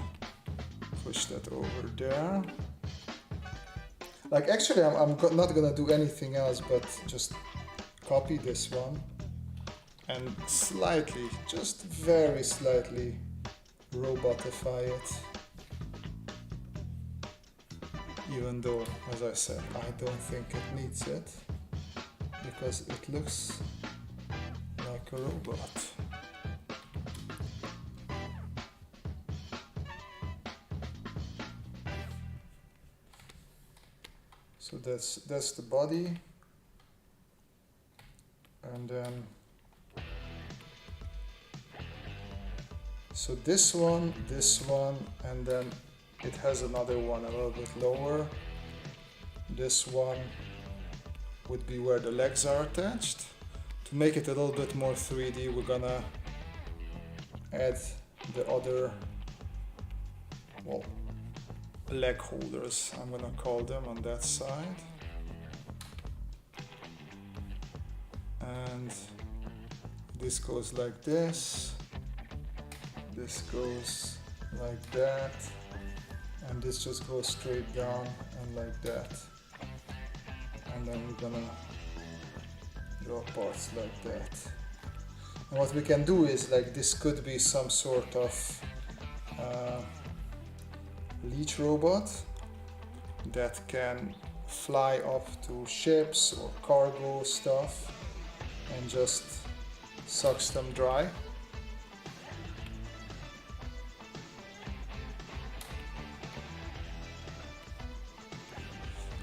push that over there. Like actually I'm not gonna do anything else but just copy this one and slightly, just very slightly robotify it. Even though, as I said, I don't think it needs it because it looks like a robot. So that's the body, and then so this one, and then it has another one a little bit lower. This one would be where the legs are attached. To make it a little bit more 3D, we're gonna add the other, well, leg holders, I'm gonna call them, on that side. And this goes like this goes like that, and this just goes straight down and like that. And then we're gonna draw parts like that. And what we can do is, like, this could be some sort of leech robot that can fly up to ships or cargo stuff and just sucks them dry.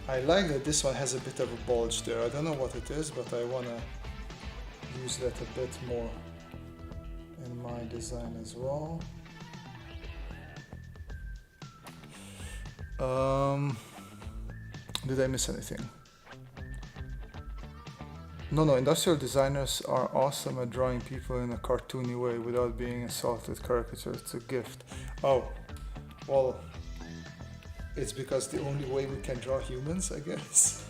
I like that this one has a bit of a bulge there. I don't know what it is, but I want to use that a bit more in my design as well. Did I miss anything? No, industrial designers are awesome at drawing people in a cartoony way without being insulted. Caricature, it's a gift. Oh, well, it's because the only way we can draw humans, I guess.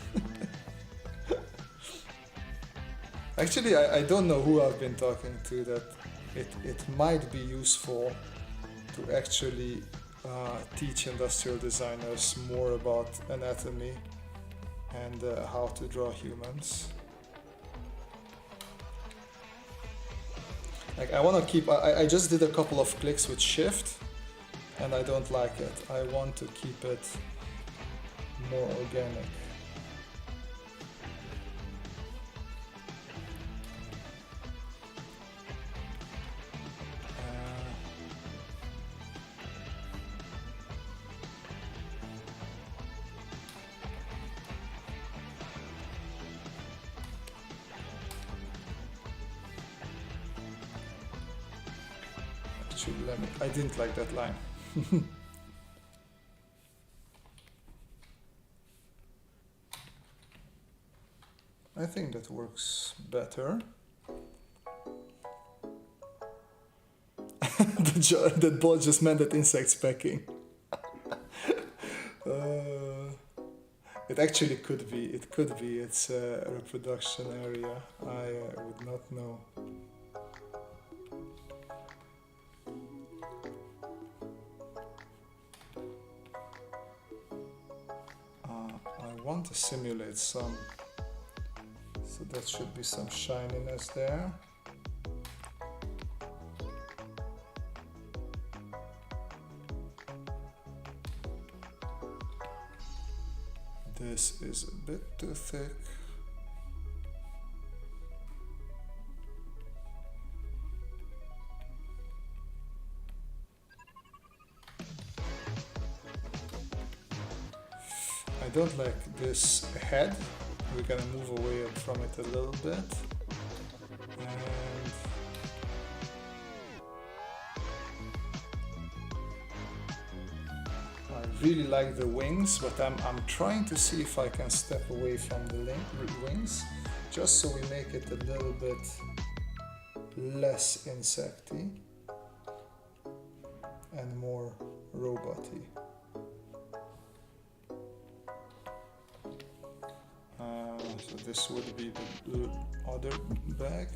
Actually, I don't know who I've been talking to that it might be useful to actually teach industrial designers more about anatomy and how to draw humans. Like, I want to keep, I just did a couple of clicks with shift and I don't like it. I want to keep it more organic. I didn't like that line. I think that works better. That ball just meant that insects pecking. It actually could be. It could be. It's a reproduction area. I would not know. I want to simulate some, so that should be some shininess there. This is a bit too thick. I don't like this head. We're gonna move away from it a little bit. And I really like the wings, but I'm trying to see if I can step away from the wings, just so we make it a little bit less insecty and more robot-y. So this would be the other leg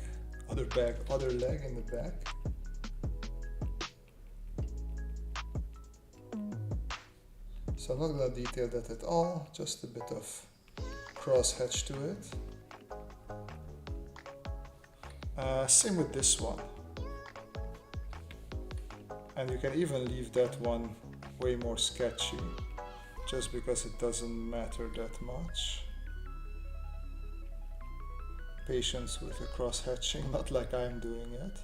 in the back. So I'm not going to detail that at all, just a bit of cross hatch to it. Same with this one. And you can even leave that one way more sketchy, just because it doesn't matter that much. Patience with the cross hatching, not like I'm doing it.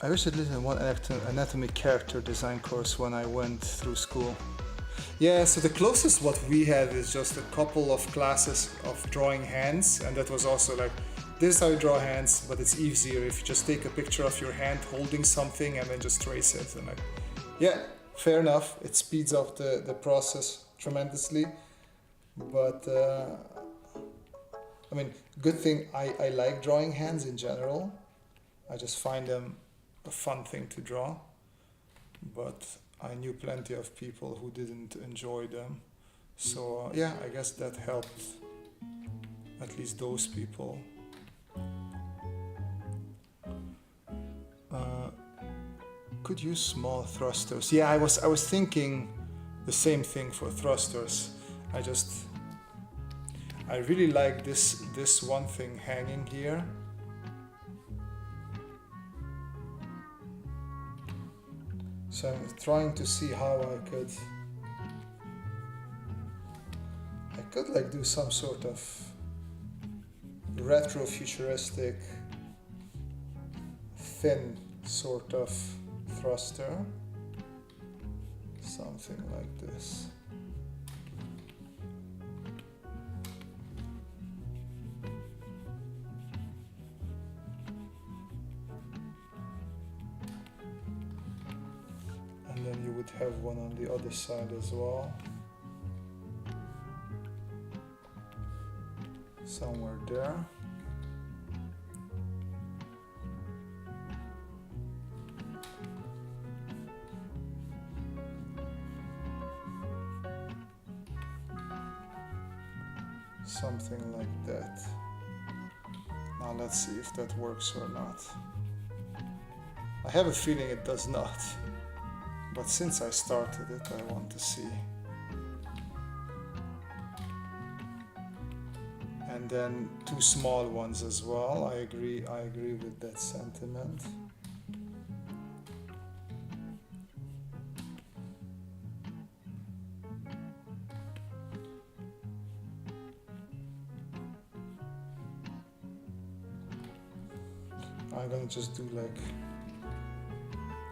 I wish I did one anatomy character design course when I went through school. Yeah, so the closest what we had is just a couple of classes of drawing hands, and that was also like, this is how you draw hands, but it's easier if you just take a picture of your hand holding something and then just trace it. And like, yeah, fair enough. It speeds up the process tremendously. But I mean, good thing I like drawing hands in general. I just find them a fun thing to draw. But I knew plenty of people who didn't enjoy them. So yeah, I guess that helped at least those people. Could use small thrusters. Yeah, I was thinking the same thing for thrusters. I really like this one thing hanging here. So I'm trying to see how I could like do some sort of retro-futuristic thin sort of thruster, something like this. And then you would have one on the other side as well, somewhere there. Something like that. Now let's see if that works or not. I have a feeling it does not, but since I started it, I want to see. And then two small ones as well. I agree with that sentiment. I'm gonna just do like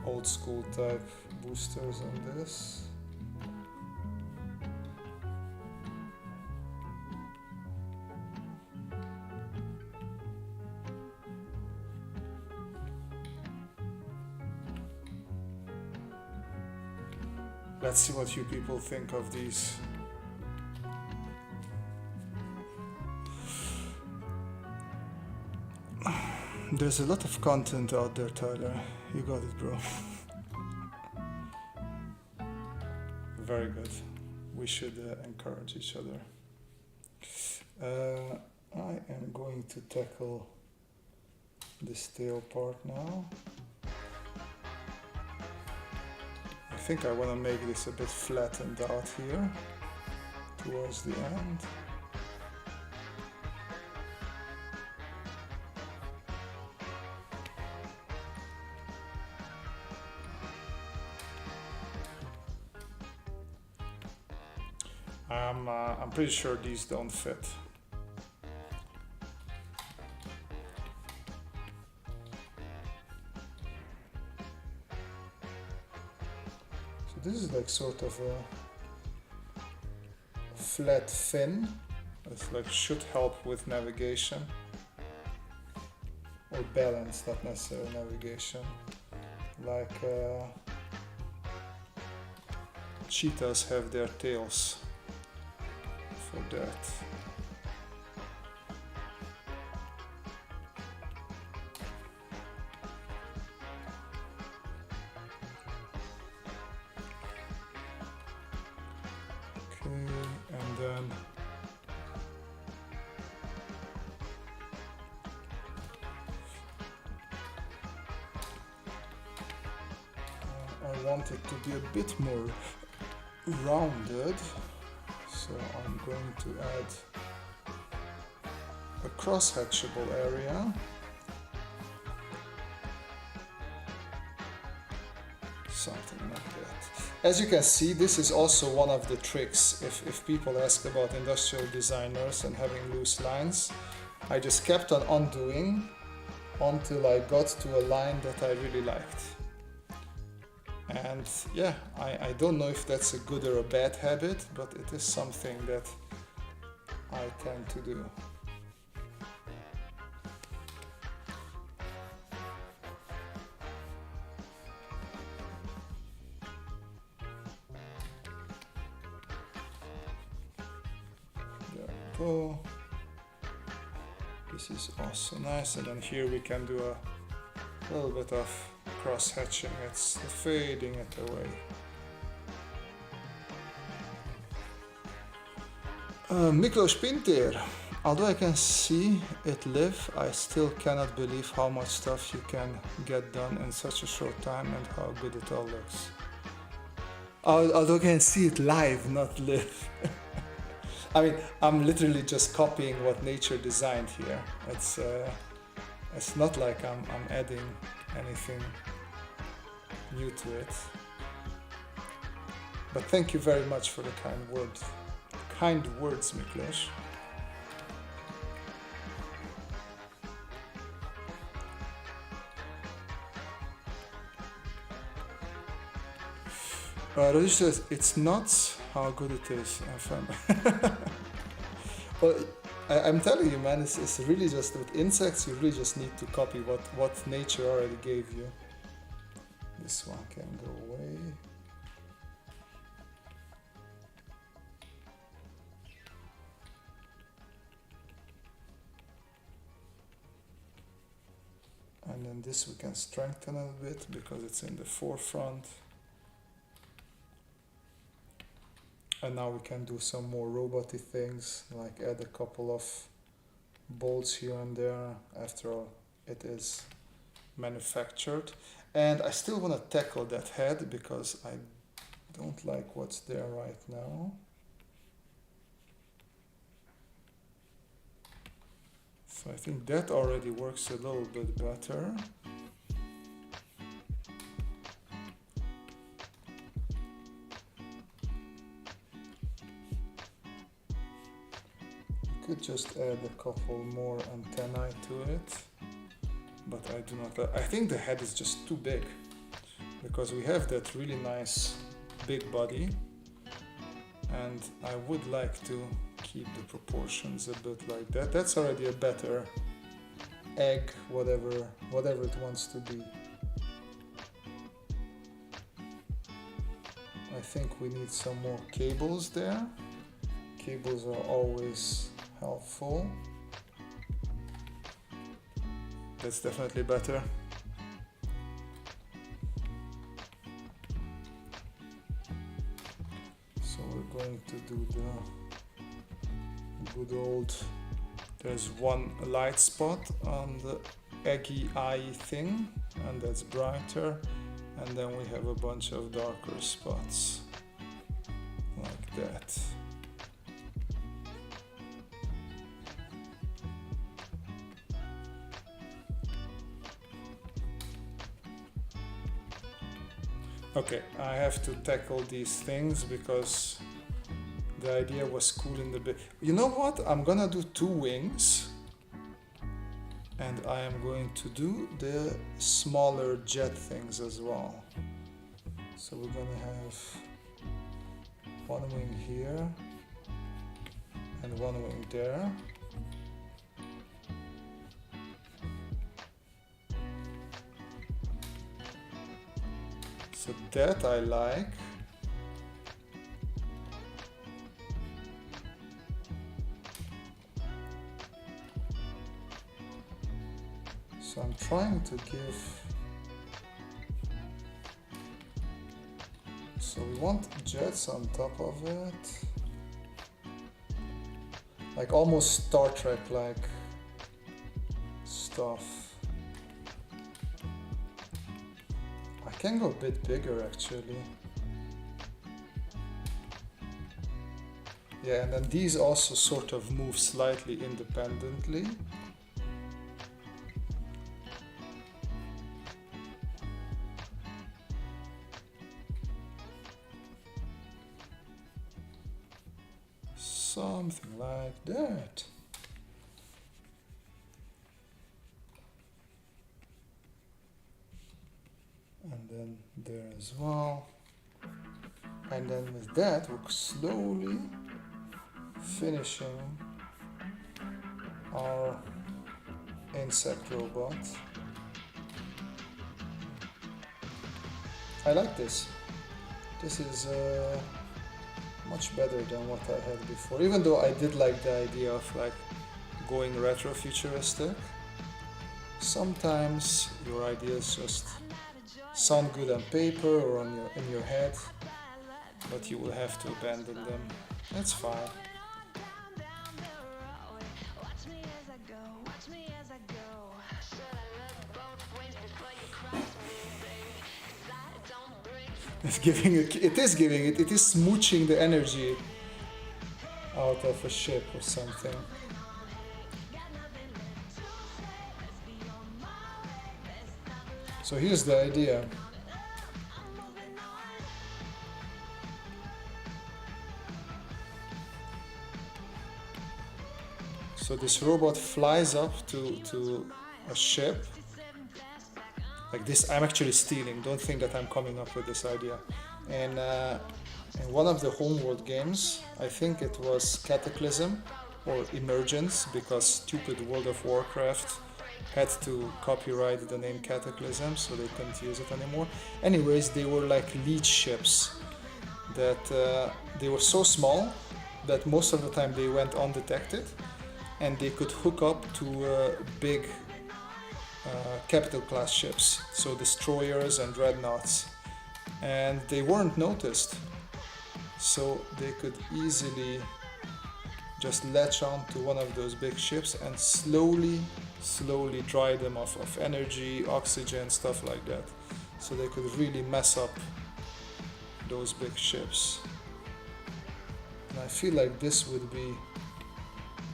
old school type boosters on this. Let's see what you people think of these. There's a lot of content out there, Tyler. You got it, bro. Very good. We should encourage each other. I am going to tackle this tail part now. I think I want to make this a bit flattened out here towards the end. I'm pretty sure these don't fit. So this is like sort of a flat fin. It's like should help with navigation or balance, not necessarily navigation. Like cheetahs have their tails. For that. Okay, and then I want it to be a bit more rounded. So I'm going to add a cross-hatchable area. Something like that. As you can see, this is also one of the tricks if people ask about industrial designers and having loose lines. I just kept on undoing until I got to a line that I really liked. And yeah, I don't know if that's a good or a bad habit, but it is something that I tend to do. There we go. This is also nice, and then here we can do a little bit of cross-hatching. It's fading it away. Miklos Pinter. Although I can see it live, I still cannot believe how much stuff you can get done in such a short time and how good it all looks. Although I can see it live, not live. I mean, I'm literally just copying what nature designed here. It's not like I'm adding anything new to it. But thank you very much for the kind words. Kind words, Miklos. Rajesh says, it's nuts how good it is. Well, I'm telling you, man, it's really just with insects, you really just need to copy what nature already gave you. This one can go away. And then this we can strengthen a bit because it's in the forefront. And now we can do some more roboty things, like add a couple of bolts here and there. After all, it is manufactured. And I still want to tackle that head because I don't like what's there right now. So I think that already works a little bit better. Could just add a couple more antennae to it, but I do not. I think the head is just too big because we have that really nice big body, and I would like to keep the proportions a bit like that. That's already a better egg, whatever it wants to be. I think we need some more cables there. Cables are always helpful. That's definitely better. So we're going to do the good old, there's one light spot on the eggy eye thing, and that's brighter, and then we have a bunch of darker spots like that. Okay, I have to tackle these things because the idea was cool in the bit. You know what? I'm gonna do 2 wings, and I am going to do the smaller jet things as well. So we're gonna have 1 wing here and 1 wing there. So that I like. So I'm trying to give, so we want jets on top of it, like almost Star Trek like stuff. I can go a bit bigger actually. Yeah, and then these also sort of move slightly independently. Something like that. And then there as well. And then with that, we're slowly finishing our insect robot. I like this. This is much better than what I had before, even though I did like the idea of like going retro futuristic. Sometimes your ideas just sound good on paper or in your head, but you will have to abandon them. That's fine. It is smooching the energy out of a ship or something. So here's the idea. So this robot flies up to a ship. Like this, I'm actually stealing. Don't think that I'm coming up with this idea. And in one of the homeworld games, I think it was Cataclysm or Emergence, because stupid World of Warcraft had to copyright the name Cataclysm, so they couldn't use it anymore. Anyways, they were like leech ships that they were so small that most of the time they went undetected, and they could hook up to big capital class ships, so destroyers and dreadnoughts, and they weren't noticed, so they could easily just latch on to one of those big ships and slowly dry them off of energy, oxygen, stuff like that, so they could really mess up those big ships. And I feel like this would be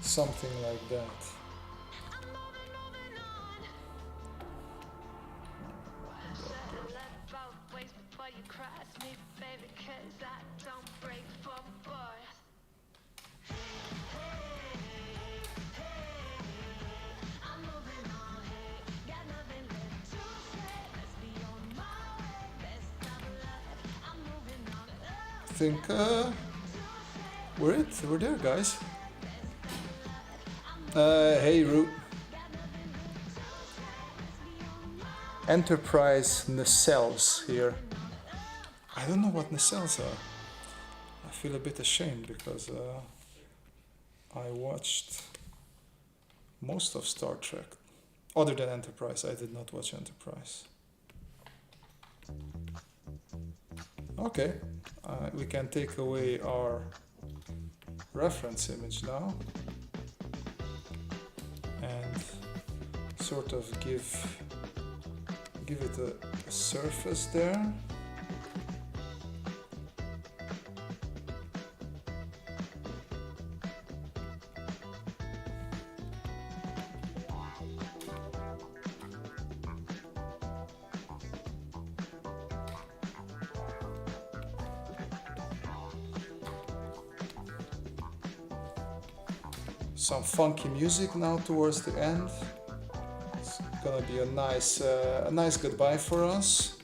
something like that. I think we're there, guys. Hey, Root. Enterprise nacelles here. I don't know what nacelles are. I feel a bit ashamed because I watched most of Star Trek. Other than Enterprise, I did not watch Enterprise. Okay, we can take away our reference image now and sort of give it a surface there. Some funky music now towards the end. It's gonna be a nice goodbye for us.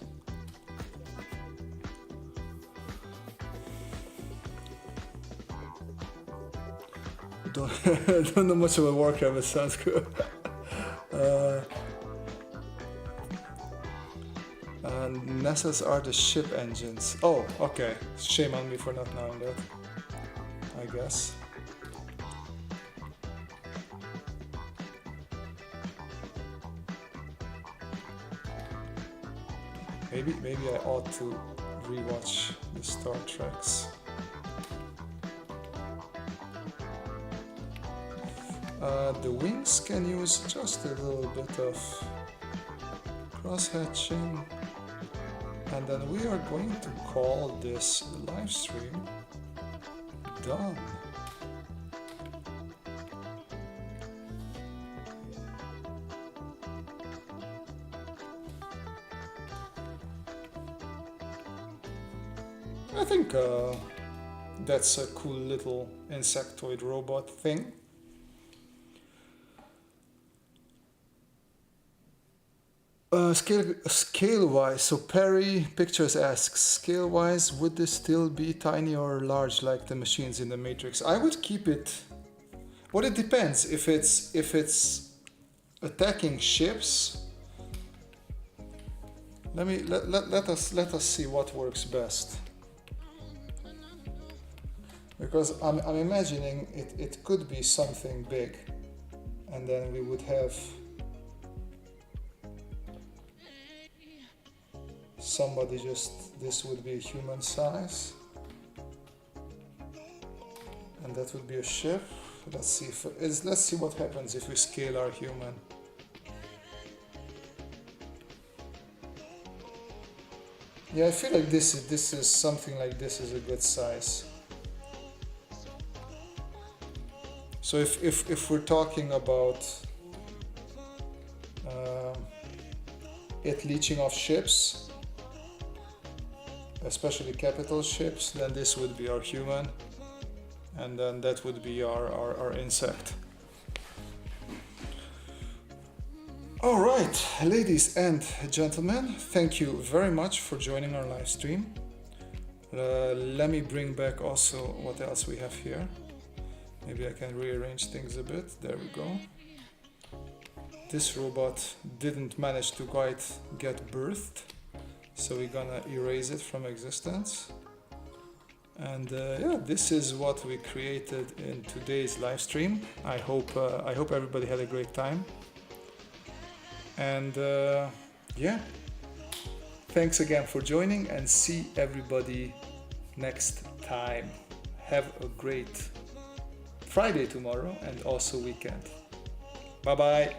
Don't know much about Warcraft, but sounds good. And nacelles are the ship engines. Oh, okay. Shame on me for not knowing that, I guess. Maybe I ought to rewatch the Star Treks. The wings can use just a little bit of cross-hatching, and then we are going to call this live stream done. I think that's a cool little insectoid robot thing. Scale wise, so Perry Pictures asks, scale wise, would this still be tiny or large like the machines in the Matrix? I would keep it. Well, it depends. If it's attacking ships, let us see what works best. Because I'm imagining it could be something big, and then we would have somebody just, this would be a human size, and that would be a ship. Let's see what happens if we scale our human. Yeah, I feel like this is something like this is a good size. So if we're talking about it leeching off ships, especially capital ships, then this would be our human, and then that would be our insect. All right, ladies and gentlemen, thank you very much for joining our live stream. Let me bring back also what else we have here. Maybe I can rearrange things a bit. There we go. This robot didn't manage to quite get birthed, so we're gonna erase it from existence. And yeah, this is what we created in today's live stream. I hope everybody had a great time. And yeah, thanks again for joining, and see everybody next time. Have a great Friday tomorrow and also weekend. Bye bye.